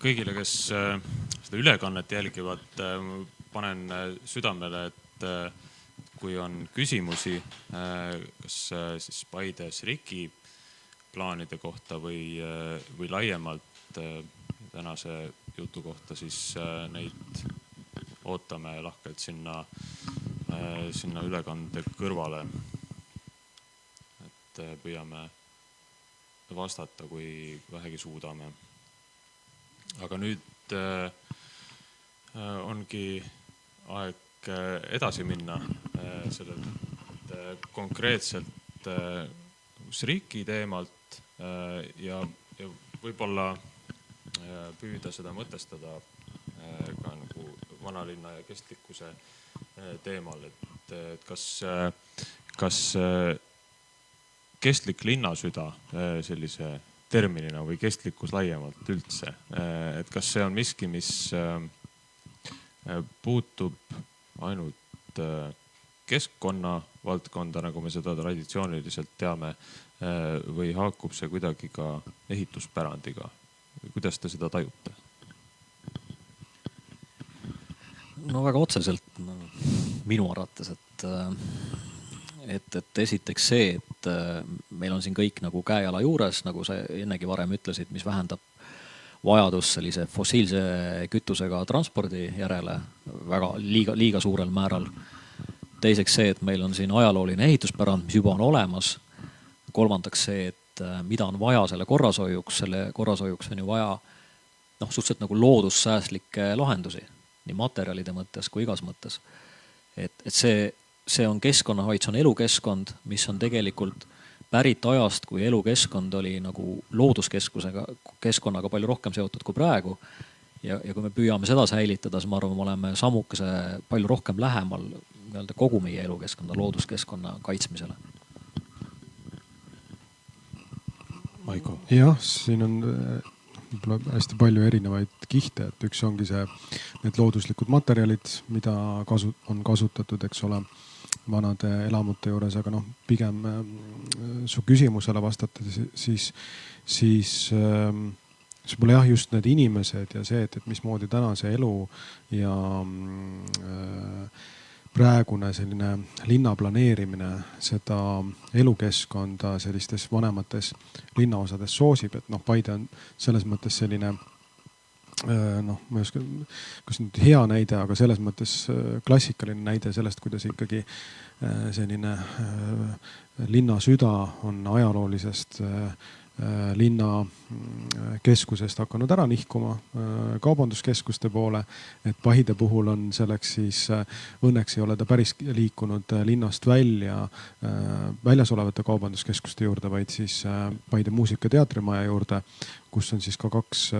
Kõigile, kes seda ülekannet jälgivad, panen südamele, et kui on küsimusi, kas siis Paides RIK-i plaanide kohta või laiemalt tänase jutu kohta, siis neid ootame lahkelt sinna ülekande kõrvale. Et püüame vastata, kui vähegi suudame. Aga nüüd ongi aeg edasi minna sellelt konkreetselt RIK-i teemalt ja võib-olla püüda seda mõtestada ka nagu vanalinna ja kestlikkuse teemal, et kas kestlik linnasüda sellise terminina või kestlikkus laiemalt üldse, et kas see on miski, mis puutub ainult keskkonna valdkonda, nagu me seda traditsiooniliselt teame, või haakub see kuidagi ka ehituspärandiga? Kuidas te seda tajute? Väga otseselt minu arvates, et esiteks see, et meil on siin kõik nagu käejala juures, nagu sa ennegi varem ütlesid, mis vähendab vajadus sellise fossiilse kütusega transpordi järele väga liiga suurel määral. Teiseks see, et meil on siin ajalooline ehituspärand, mis juba on olemas. Kolmandaks see, et mida on vaja selle korrashoiuks on ju vaja suhteliselt nagu loodussäästlikke lahendusi, nii materjalide mõttes kui igas mõttes. Et see on keskkonnahoid, see on elukeskkond, mis on tegelikult pärit ajast, kui elukeskkond oli nagu looduskeskkonnaga palju rohkem seotud kui praegu. Ja kui me püüame seda säilitada, siis ma arvan, me oleme sammukese palju rohkem lähemal kogu meie elukeskkonda, looduskeskkonna kaitsmisele. Maiko. Jah, siin on hästi palju erinevaid kihte, et üks ongi need looduslikud materjalid, mida on kasutatud, eks ole, vanade elamute juures, aga pigem su küsimusele vastata, siis võib-olla jah, just need inimesed ja see, et mismoodi täna see elu ja praegune selline linna planeerimine seda elukeskkonda sellistes vanemates linnaosades soosib, et Paide on selles mõttes selline ma ei oska, kas nüüd hea näide, aga selles mõttes klassikaline näide sellest, kuidas ikkagi selline linna süda on ajaloolisest linna keskusest hakanud ära nihkuma kaubanduskeskuste poole, et Paide puhul on selleks siis õnneks ei ole ta päris liikunud linnast väljas olevate kaubanduskeskuste juurde, vaid siis Paide muusika- ja teatrimaja juurde, kus on siis ka 2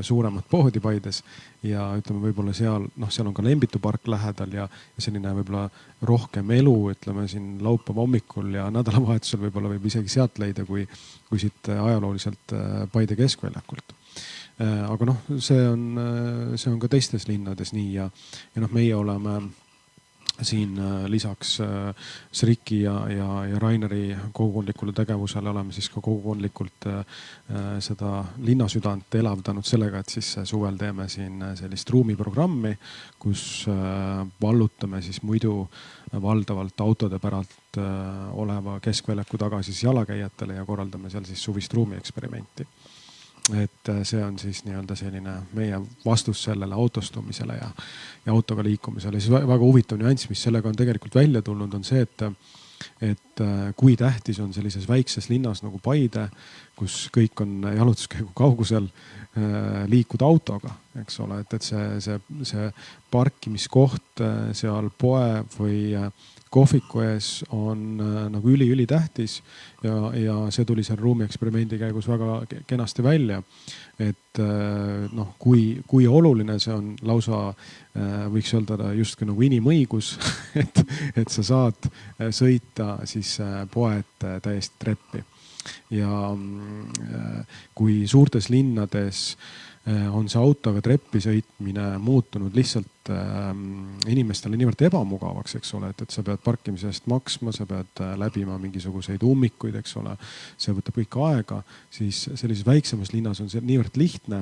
suuremat poodi Paides ja ütleme võib-olla seal on ka Lembitu park lähedal ja selline võib-olla rohkem elu, ütleme siin laupäeva hommikul ja nädalavahetusel võib-olla võib isegi sealt leida, kui siit ajalooliselt Paide keskväljakult. Aga see on ka teistes linnades nii ja meie oleme siin lisaks Sriki ja Raineri kogukondlikule tegevusele oleme siis ka kogukondlikult seda linnasüdant elavdanud sellega, et siis suvel teeme siin sellist ruumiprogrammi, kus vallutame siis muidu valdavalt autode päralt oleva keskväljaku taga siis jalakäijatele ja korraldame seal siis suvist ruumieksperimenti. Et see on siis nii-öelda selline meie vastus sellele autostumisele ja autoga liikumisele. Siis väga huvitav nüanss, mis sellega on tegelikult välja tulnud, on see, et kui tähtis on sellises väikses linnas nagu Paide, kus kõik on jalutuskäigu kaugusel, liikuda autoga, eks ole, et see parkimiskoht seal poe või kohviku ees on nagu üli tähtis ja see tuli seal ruumieksperimendi käigus väga kenasti välja. Et noh, kui oluline see on lausa, võiks öelda just nagu inimõigus, et sa saad sõita siis poe ette täiesti treppi. Ja kui suurtes linnades on see autoga treppi sõitmine muutunud lihtsalt inimestele niivõrd ebamugavaks, eks ole, et sa pead parkimise eest maksma, sa pead läbima mingisuguseid ummikuid, eks ole, see võtab kõik aega, siis sellises väiksemas linnas on see niivõrd lihtne,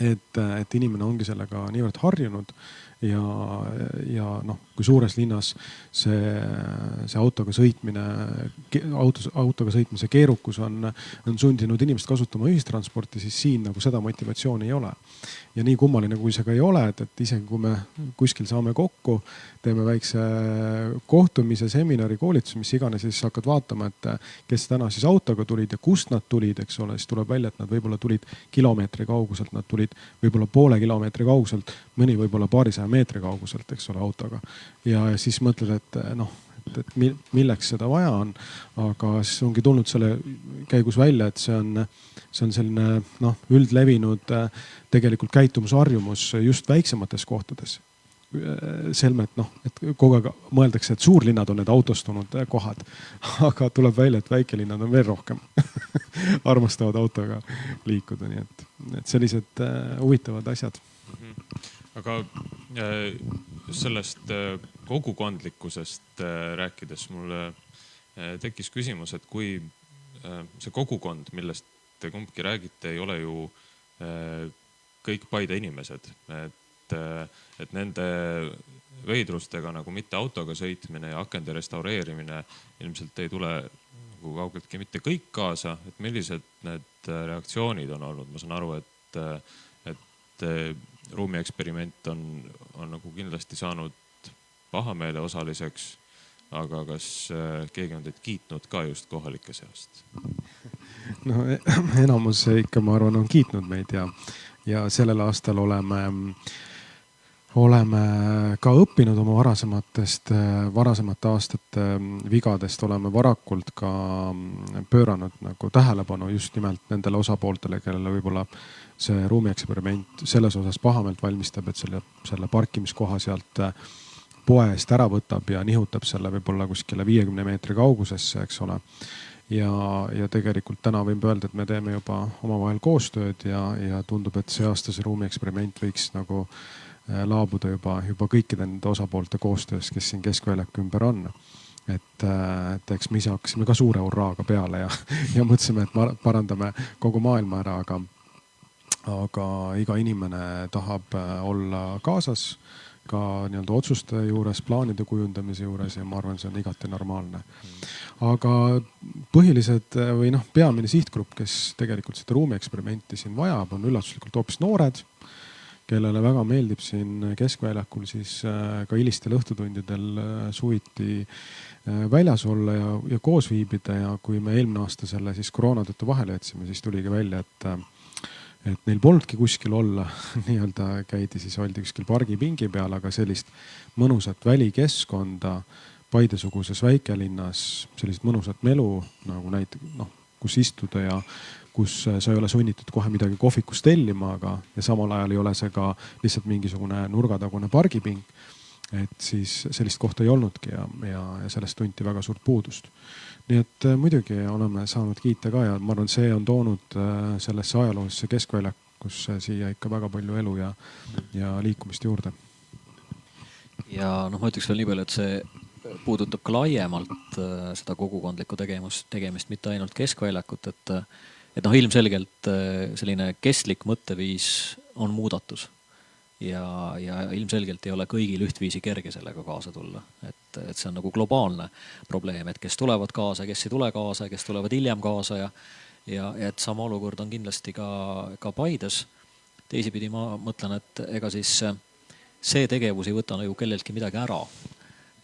et inimene ongi sellega niivõrd harjunud ja noh, kui suures linnas see autoga sõitmise keerukus on sundinud inimest kasutama ühistransporti, siis siin nagu seda motivatsiooni ei ole. Ja nii kummaline, kui see ka ei ole, et isegi kui me kuskil saame kokku, teeme väikse kohtumise, seminari, koolituse, mis iganes, siis hakkad vaatama, et kes täna siis autoga tulid ja kust nad tulid, eks ole, siis tuleb välja, et nad võib-olla tulid kilomeetri kauguselt, nad tulid võib-olla poole kilomeetri kauguselt, mõni võib-olla paarisaja meetri kauguselt, eks ole, autoga. Ja siis mõtled, et noh, et milleks seda vaja on, aga siis ongi tulnud selle käigus välja, et see on selline noh, üldlevinud tegelikult käitumusharjumus just väiksemates kohtades. Selmet, noh, et kogu aeg mõeldakse, et suurlinnad on need autostunud kohad, aga tuleb välja, et väikelinnad on veel rohkem armastavad autoga liikuda, nii et sellised huvitavad asjad. Aga sellest kogukondlikkusest rääkides mulle tekkis küsimus, et kui see kogukond, millest te kumbki räägite, ei ole ju kõik Paide inimesed, et nende veidrustega nagu mitte autoga sõitmine ja akende restaureerimine ilmselt ei tule nagu kaugeltki mitte kõik kaasa, et millised need reaktsioonid on olnud. Ma saan aru, et ruumieksperiment on nagu kindlasti saanud pahameele osaliseks, aga kas keegi on teid kiitnud ka just kohalike seast? No enamus ikka, ma arvan, on kiitnud meid ja sellel aastal oleme ka õppinud oma varasemate aastate vigadest, oleme varakult ka pööranud nagu tähelepanu just nimelt nendele osapooltele, kellele võib-olla see ruumieksperiment selles osas pahameelt valmistab, et selle parkimiskoha sealt poe eest ära võtab ja nihutab selle võib-olla kuskile 50 meetri kaugusesse, eks ole. Ja tegelikult täna võin öelda, et me teeme juba omavahel koostööd ja tundub, et see aasta see ruumieksperiment võiks nagu laabuda juba kõikide nende osapoolte koostöös, kes siin keskväljaku ümber on. Et eks me ise hakkasime ka suure hurraaga peale ja mõtlesime, et parandame kogu maailma ära, aga iga inimene tahab olla kaasas ka nii-öelda otsuste juures, plaanide kujundamise juures ja ma arvan, see on igati normaalne. Aga põhilised või noh, peamine sihtgrupp, kes tegelikult seda ruumieksperimenti siin vajab, on üllatuslikult hoopis noored, kellele väga meeldib siin keskväljakul siis ka hilistel õhtutundidel suviti väljas olla ja koos viibida ja kui me eelmine aasta selle siis koroona tõttu vahele jätsime, siis tuligi välja, et neil polnudki kuskil olla, nii-öelda oldi kuskil pargipingi peal, aga sellist mõnusat välikeskkonda Paide-suguses väikelinnas, sellist mõnusat melu nagu näiteks, kus istuda ja kus sa ei ole sunnitud kohe midagi kohvikus tellima, ja samal ajal ei ole see ka lihtsalt mingisugune nurgatagune pargiping. Et siis sellist kohta ei olnudki ja sellest tunti väga suurt puudust. Nii et muidugi oleme saanud kiita ka ja ma arvan, see on toonud sellesse ajaloosse keskväljakusse siia ikka väga palju elu ja liikumist juurde. ja noh, ma ütleks veel nii palju, et see puudutab ka laiemalt seda kogukondlikku tegemist, mitte ainult keskväljakut, et noh, ilmselgelt selline kestlik mõtteviis on muudatus ja ilmselgelt ei ole kõigil ühtviisi kerge sellega kaasa tulla, et see on nagu globaalne probleem, et kes tulevad kaasa, kes ei tule kaasa, kes tulevad hiljem kaasa ja et sama olukord on kindlasti ka Paides. Teisipidi ma mõtlen, et ega siis see tegevus ei võta nagu kelleltki midagi ära.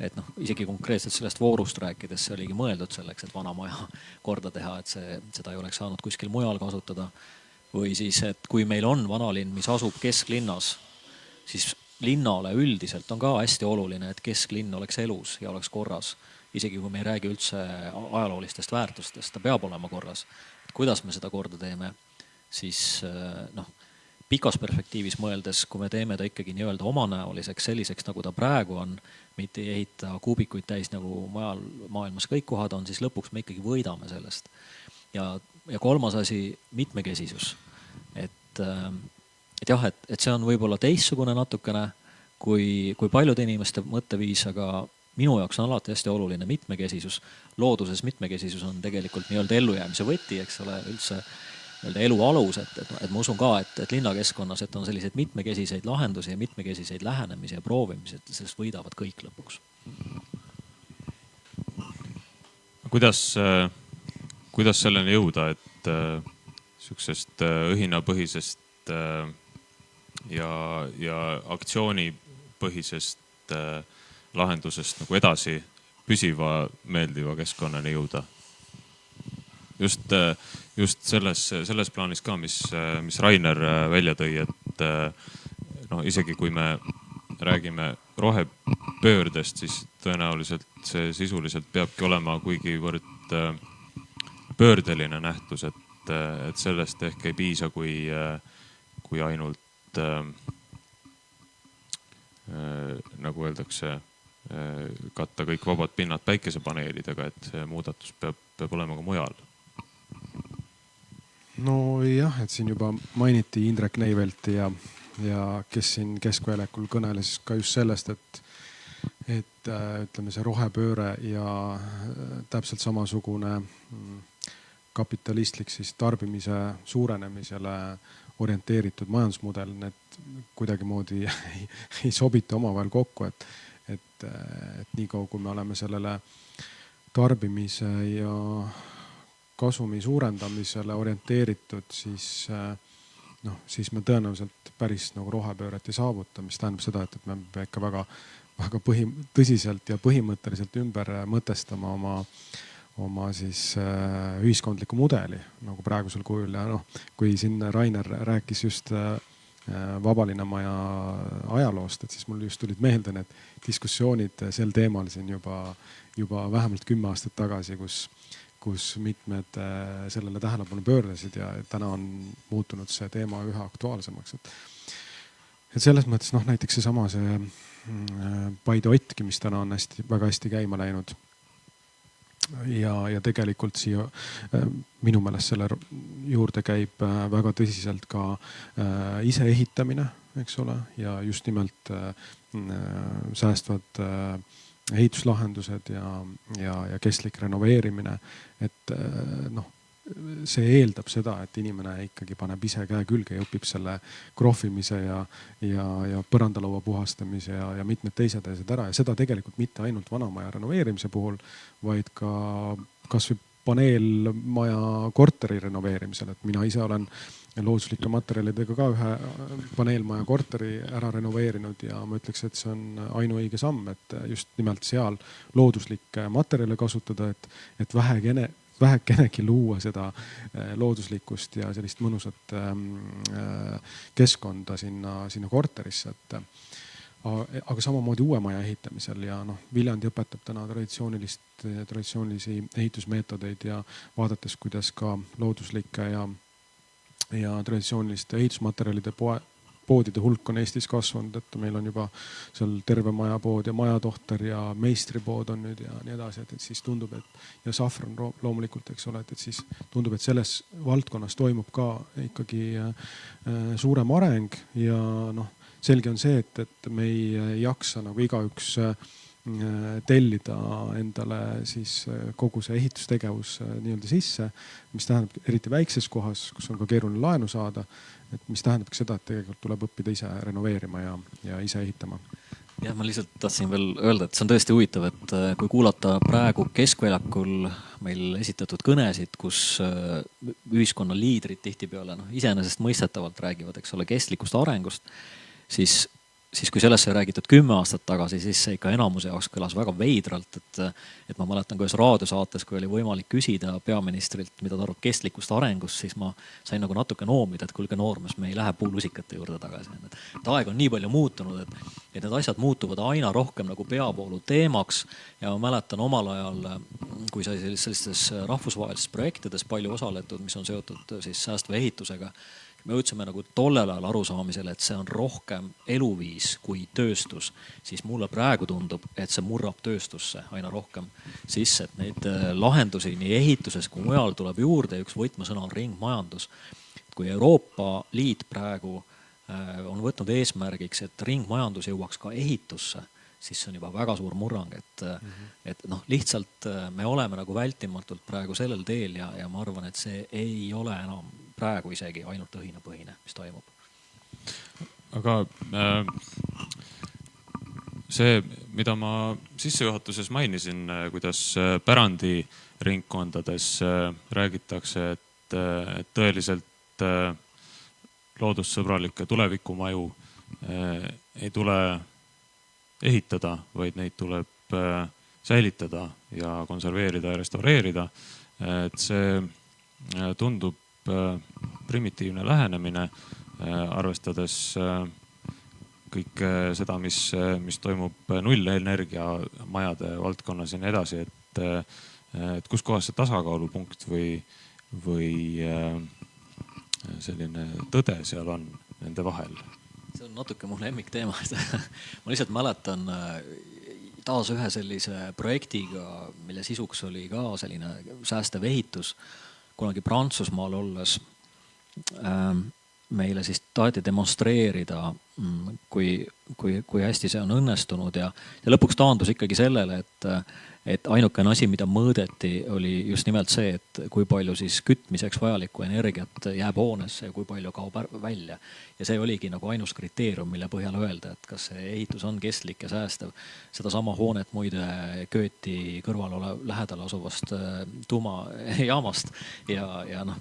Et noh, isegi konkreetselt sellest voorust rääkides, see oligi mõeldud selleks, et vana maja korda teha, et seda ei oleks saanud kuskil mujal kasutada. Või siis, et kui meil on vanalinn, mis asub kesklinnas, siis linnale üldiselt on ka hästi oluline, et kesklinn oleks elus ja oleks korras. Isegi kui me ei räägi üldse ajaloolistest väärtustest, ta peab olema korras. Et kuidas me seda korda teeme, siis noh, pikas perspektiivis mõeldes, kui me teeme ta ikkagi nii-öelda omanäoliseks, selliseks nagu ta praegu on, mitte ei ehita kuubikuid täis nagu maailmas kõik kohad on, siis lõpuks me ikkagi võidame sellest. Ja kolmas asi, mitmekesisus. Et jah, et see on võib-olla teistsugune natukene kui paljude inimeste mõtteviis, aga minu jaoks on alati hästi oluline mitmekesisus. Looduses mitmekesisus on tegelikult nii-öelda ellujäämise võti, eks ole, üldse elu alus, et ma usun ka, et linnakeskkonnas, et on selliseid mitmekesiseid lahendusi ja mitmekesiseid lähenemisi ja proovimisi, et sellest võidavad kõik lõpuks. Kuidas selleni jõuda, et sihukesest õhinapõhisest ja aktsioonipõhisest lahendusest nagu edasi püsiva meeldiva keskkonnani jõuda? Just selles plaanis ka, mis Rainer välja tõi, et no, isegi kui me räägime rohepöördest, siis tõenäoliselt see sisuliselt peabki olema kuigivõrd pöördeline nähtus, et sellest ehk ei piisa, kui ainult nagu öeldakse, katta kõik vabad pinnad päikesepaneelidega, et see muudatus peab olema ka mujal. No jah, et siin juba mainiti Indrek Neivelti ja kes siin keskväljakul kõneles ka just sellest, et ütleme see rohepööre ja täpselt samasugune kapitalistlik siis tarbimise suurenemisele orienteeritud majandusmudel, need kuidagimoodi ei sobita omavahel kokku, et niikaua kui me oleme sellele tarbimise ja kasumi suurendamisele orienteeritud, siis me tõenäoliselt päris nagu rohepööret ei saavuta, mis tähendab seda, et me peame ikka väga tõsiselt ja põhimõtteliselt ümber mõtestama oma siis ühiskondliku mudeli nagu praegusel kujul. Ja noh, kui siin Rainer rääkis just Vabalinnamaja ajaloost, et siis mul just tulid meelde need diskussioonid sel teemal siin juba vähemalt 10 aastat tagasi, kus mitmed sellele tähelepanu pöördasid ja täna on muutunud see teema üha aktuaalsemaks. Et selles mõttes noh, näiteks seesama see Paide Ottki, mis täna on väga hästi käima läinud. Ja tegelikult siia minu meelest selle juurde käib väga tõsiselt ka ise ehitamine, eks ole, ja just nimelt säästvad ehituslahendused ja kestlik renoveerimine. Et noh, see eeldab seda, et inimene ikkagi paneb ise käe külge ja õpib selle krohvimise ja põrandalaua puhastamise ja mitmed teised asjad ära. Ja seda tegelikult mitte ainult vanamaja renoveerimise puhul, vaid ka kas või paneelmaja korteri renoveerimisel. Et mina ise olen looduslike materjalidega ka ühe paneelmaja korteri ära renoveerinud ja ma ütleks, et see on ainuõige samm, et just nimelt seal looduslikke materjale kasutada, et vähekenegi luua seda looduslikkust ja sellist mõnusat keskkonda sinna korterisse. Aga samamoodi uue maja ehitamisel ja noh, Viljandi õpetab täna traditsioonilisi ehitusmeetodeid ja vaadates, kuidas ka looduslikke ja traditsiooniliste ehitusmaterjalide poodide hulk on Eestis kasvanud, et meil on juba seal terve majapood ja majatohter ja meistripood on nüüd ja nii edasi, et siis tundub, et ja Safran loomulikult, eks ole, et siis tundub, et selles valdkonnas toimub ka ikkagi suurem areng ja noh, selge on see, et me ei jaksa nagu igaüks tellida endale siis kogu see ehitustegevus nii-öelda sisse, mis tähendab eriti väikses kohas, kus on ka keeruline laenu saada, et mis tähendabki seda, et tegelikult tuleb õppida ise renoveerima ja ise ehitama. Jah, ma lihtsalt tahtsin veel öelda, et see on tõesti huvitav, et kui kuulata praegu Keskväljakul meil esitatud kõnesid, kus ühiskonna liidrid tihtipeale iseenesest mõistetavalt räägivad, eks ole, kestlikust arengust, siis kui sellest sai räägitud 10 aastat tagasi, siis see ikka enamuse jaoks kõlas väga veidralt, et ma mäletan ka ühes raadiosaates, kui oli võimalik küsida peaministrilt, mida ta arvab kestlikust arengust, siis ma sain nagu natuke noomida, et kuulge noormees, me ei lähe puulusikate juurde tagasi. Et aeg on nii palju muutunud, et need asjad muutuvad aina rohkem nagu peavoolu teemaks ja ma mäletan omal ajal, kui sai sellistes rahvusvahelistes projektides palju osaletud, mis on seotud siis säästva ehitusega, me jõudsime nagu tollel ajal arusaamisele, et see on rohkem eluviis kui tööstus, siis mulle praegu tundub, et see murrab tööstusse aina rohkem sisse, et neid lahendusi nii ehituses kui mujal tuleb juurde ja üks võtmesõna on ringmajandus. Kui Euroopa Liit praegu on võtnud eesmärgiks, et ringmajandus jõuaks ka ehitusse, siis see on juba väga suur murrang, et lihtsalt me oleme nagu vältimatult praegu sellel teel ja ma arvan, et see ei ole enam praegu isegi ainult õhinapõhine, mis toimub. Aga see, mida ma sissejuhatuses mainisin, kuidas pärandiringkondades räägitakse, et tõeliselt loodussõbralikke tulevikumaju ei tule ehitada, vaid neid tuleb säilitada ja konserveerida ja restaureerida. Et see tundub primitiivne lähenemine, arvestades kõik seda, mis toimub nullenergia majade valdkonnas ja nii edasi, et kus kohas see tasakaalupunkt või selline tõde seal on nende vahel? See on natuke mu lemmikteema. Ma lihtsalt mäletan taas ühe sellise projektiga, mille sisuks oli ka selline säästev ehitus. Kunagi Prantsusmaal olles meile siis taheti demonstreerida, kui hästi see on õnnestunud ja lõpuks taandus ikkagi sellele, et ainukene asi, mida mõõdeti, oli just nimelt see, et kui palju siis kütmiseks vajalikku energiat jääb hoonesse ja kui palju kaob välja. Ja see oligi nagu ainus kriteerium, mille põhjal öelda, et kas see ehitus on kestlik ja säästev. Seda sama hoonet muide kööti kõrval lähedal asuvast tuumajaamast ja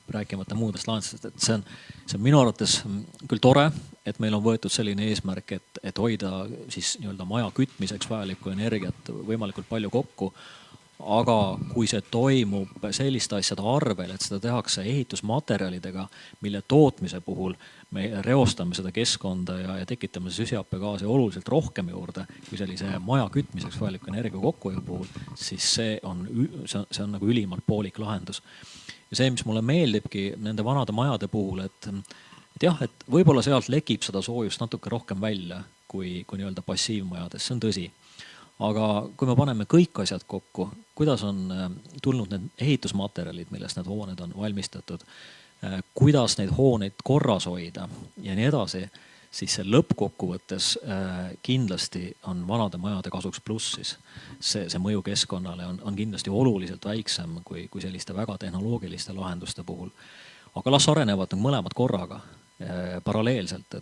rääkimata muudest lahendustest. Et see on minu arvates küll tore, et meil on võetud selline eesmärk, et hoida siis nii-öelda maja kütmiseks vajalikku energiat võimalikult palju kokku. Aga kui see toimub selliste asjade arvel, et seda tehakse ehitusmaterjalidega, mille tootmise puhul me reostame seda keskkonda ja tekitame süsihappegaasi oluliselt rohkem juurde, kui sellise maja kütmiseks vajaliku energia kokkuhoiu puhul, siis see on nagu ülimalt poolik lahendus. Ja see, mis mulle meeldibki nende vanade majade puhul, et jah, et võib-olla sealt lekib seda soojust natuke rohkem välja kui nii-öelda passiivmajades, see on tõsi. Aga kui me paneme kõik asjad kokku, kuidas on tulnud need ehitusmaterjalid, millest need hooned on valmistatud, kuidas neid hooneid korras hoida ja nii edasi, siis see lõppkokkuvõttes kindlasti on vanade majade kasuks plussis. See mõju keskkonnale on kindlasti oluliselt väiksem kui selliste väga tehnoloogiliste lahenduste puhul. Aga las arenevad mõlemad korraga paralleelselt,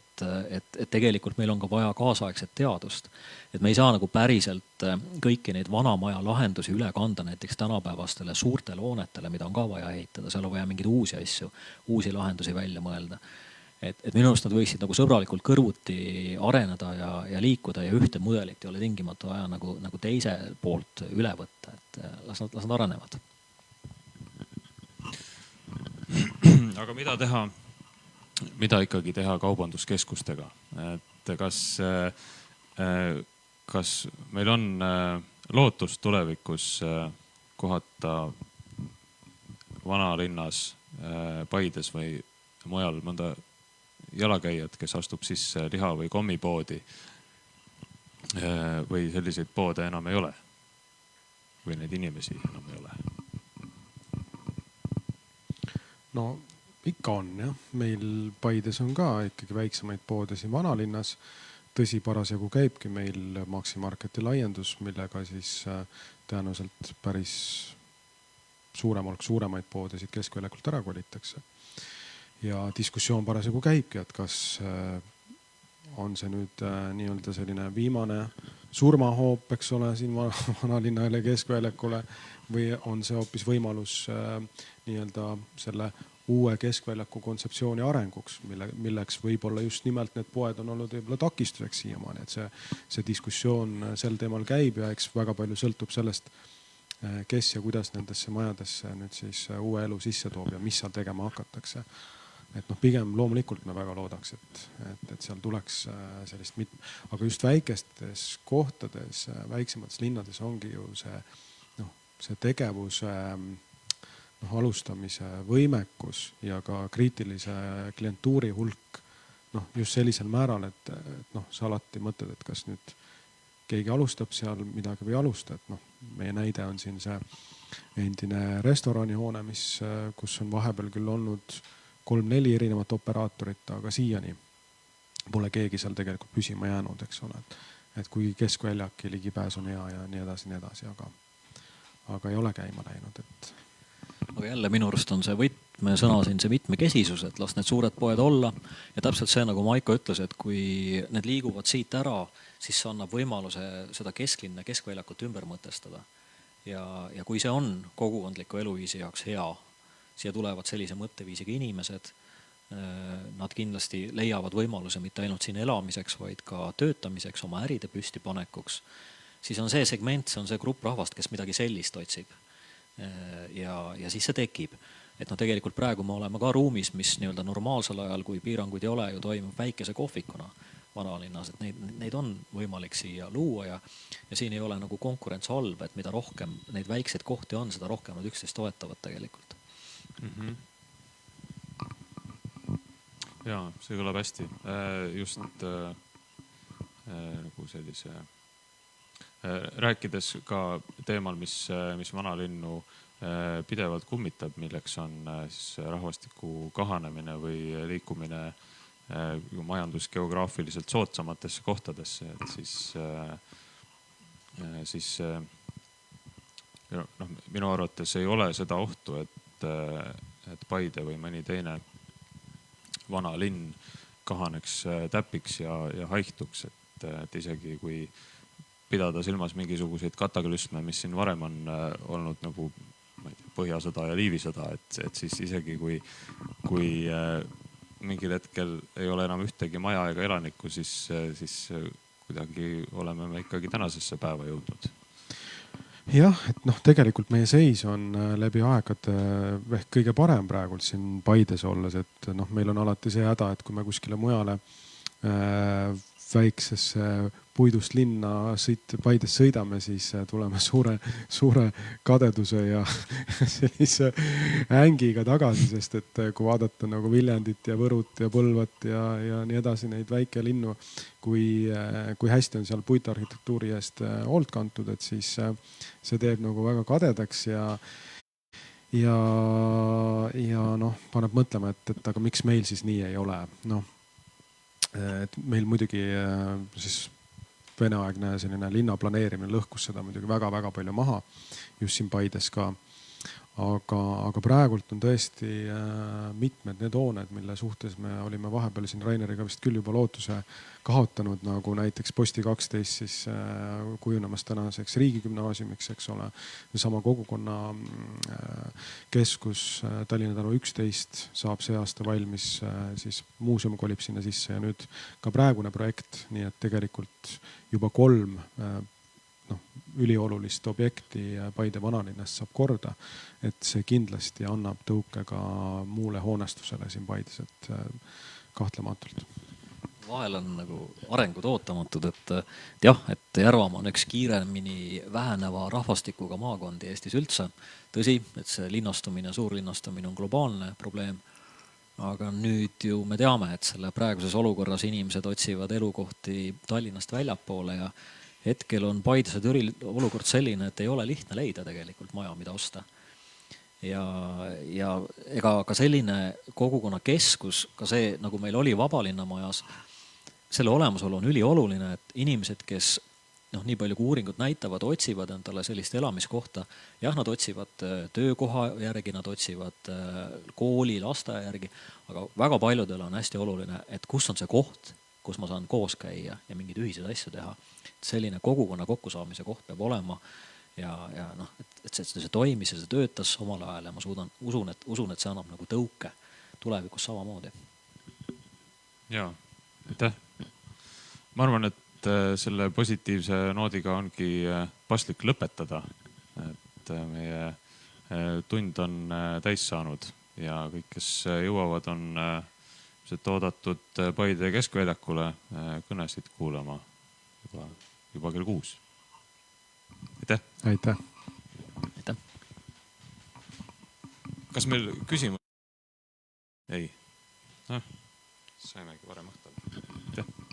et tegelikult meil on ka vaja kaasaegset teadust. Et me ei saa nagu päriselt kõiki neid vanamaja lahendusi üle kanda näiteks tänapäevastele suurtele hoonetele, mida on ka vaja ehitada. Seal on vaja mingeid uusi asju, uusi lahendusi välja mõelda. Et minu arust nad võiksid nagu sõbralikult kõrvuti areneda ja liikuda ja ühte mudelit ei ole tingimata vaja nagu teise poolt üle võtta. Et las nad arenevad. Aga mida ikkagi teha kaubanduskeskustega? Et kas meil on lootust tulevikus kohata vanalinnas, Paides või mujal mõnda jalakäijat, kes astub sisse liha- või kommipoodi või selliseid poode enam ei ole? Või neid inimesi enam ei ole? No ikka on jah, meil Paides on ka ikkagi väiksemaid poode siin vanalinnas. Tõsi, parasjagu käibki meil Maxi Marketi laiendus, millega siis tõenäoliselt päris suuremaid poodesid keskväljakult ära kolitakse. Ja diskussioon parasjagu käibki, et kas on see nüüd nii-öelda selline viimane surmahoop, eks ole, siin vanalinnale keskväljakule või on see hoopis võimalus nii-öelda selle uue keskväljaku kontseptsiooni arenguks, milleks võib-olla just nimelt need poed on olnud võib-olla takistuseks siiamaani, et see diskussioon sel teemal käib ja eks väga palju sõltub sellest, kes ja kuidas nendesse majadesse nüüd siis uue elu sisse toob ja mis seal tegema hakatakse. Et pigem loomulikult me väga loodaks, et seal tuleks sellist aga just väikestes kohtades, väiksemates linnades ongi ju see tegevuse alustamise võimekus ja ka kriitilise klientuuri hulk just sellisel määral, et sa alati mõtled, et kas nüüd keegi alustab seal midagi või ei alusta. Et meie näide on siin see endine restoranihoone, kus on vahepeal küll olnud 3-4 erinevat operaatorit, aga siiani pole keegi seal tegelikult püsima jäänud, eks ole. Et kui keskväljak ja ligipääs on hea ja nii edasi, aga ei ole käima läinud. Aga jälle minu arust on see võtmesõna siin see mitmekesisus, et las need suured poed olla ja täpselt see, nagu Maiko ütles, et kui need liiguvad siit ära, siis see annab võimaluse seda kesklinna keskväljakut ümber mõtestada. Ja kui see on kogukondliku eluviisi jaoks hea, siia tulevad sellise mõtteviisiga inimesed, nad kindlasti leiavad võimaluse mitte ainult siin elamiseks, vaid ka töötamiseks, oma äride püstipanekuks, siis on see segment, see on see grupp rahvast, kes midagi sellist otsib. Ja siis see tekib. Et tegelikult praegu me oleme ka ruumis, mis nii-öelda normaalsel ajal, kui piiranguid ei ole, ju toimub väikese kohvikuna vanalinnas, et neid on võimalik siia luua ja siin ei ole nagu konkurents halb, et mida rohkem neid väikseid kohti on, seda rohkem nad üksteist toetavad tegelikult. Jaa, see kõlab hästi. Just nagu sellise rääkides ka teemal, mis vanalinnu pidevalt kummitab, milleks on siis rahvastiku kahanemine või liikumine majandusgeograafiliselt soodsamatesse kohtadesse, et siis minu arvates ei ole seda ohtu, et Paide või mõni teine vana linn kahaneks täpiks ja haihtuks, et isegi kui pidada silmas mingisuguseid kataklüsme, mis siin varem on olnud nagu Põhjasõda ja Liivisõda, et siis isegi kui mingil hetkel ei ole enam ühtegi maja ega elanikku, siis kuidagi oleme me ikkagi tänasesse päeva jõudnud. Jah, et tegelikult meie seis on läbi aegade ehk kõige parem praegult siin Paides olles, et meil on alati see häda, et kui me kuskile mujale väiksesse puidust linna Paides sõidame, siis tuleme suure kadeduse ja sellise ängiga tagasi, sest et kui vaadata nagu Viljandit ja Võrut ja Põlvat ja nii edasi neid väikelinnu, kui hästi on seal puitarhitektuuri eest hoolt kantud, et siis see teeb nagu väga kadedaks ja paneb mõtlema, et aga miks meil siis nii ei ole. Et meil muidugi siis veneaegne selline linna planeerimine lõhkus seda muidugi väga-väga palju maha, just siin Paides ka. Aga praegult on tõesti mitmed need hooned, mille suhtes me olime vahepeal siin Raineriga vist küll juba lootuse kaotanud, nagu näiteks Posti 12 siis kujunemas tänaseks riigigümnaasiumiks, eks ole. Sama kogukonna keskus Tallinna tänav 11 saab see aasta valmis, siis muuseum kolib sinna sisse ja nüüd ka praegune projekt, nii et tegelikult juba 3 üliolulist objekti Paide vanalinnast saab korda, et see kindlasti annab tõuke ka muule hoonestusele siin Paides, et kahtlematult. Vahel on nagu arengud ootamatud, et jah, et Järvamaa on üks kiiremini väheneva rahvastikuga maakondi Eestis üldse. Tõsi, et see linnastumine, suurlinnastumine on globaalne probleem, aga nüüd ju me teame, et selle praeguses olukorras inimesed otsivad elukohti Tallinnast väljapoole ja hetkel on Paides olukord selline, et ei ole lihtne leida tegelikult maja, mida osta. ja ega ka selline kogukonnakeskus, ka see, nagu meil oli Vabalinna majas, selle olemasolu on ülioluline, et inimesed, kes nii palju kui uuringud näitavad, otsivad endale sellist elamiskohta. Jah, nad otsivad töökoha järgi, nad otsivad kooli, lasteaia järgi, aga väga paljudele on hästi oluline, et kus on see koht, kus ma saan koos käia ja mingeid ühiseid asju teha. Selline kogukonna kokkusaamise koht peab olema ja et see toimis ja see töötas omal ajal ja ma usun, et see annab nagu tõuke tulevikus samamoodi. Jaa, aitäh. Ma arvan, et selle positiivse noodiga ongi paslik lõpetada, et meie tund on täis saanud ja kõik, kes jõuavad, on oodatud Paide keskväljakule kõnesid kuulama juba kell 6. Aitäh! Aitäh! Aitäh! Kas meil küsimus? Ei. Saimegi varem õhtul. Aitäh!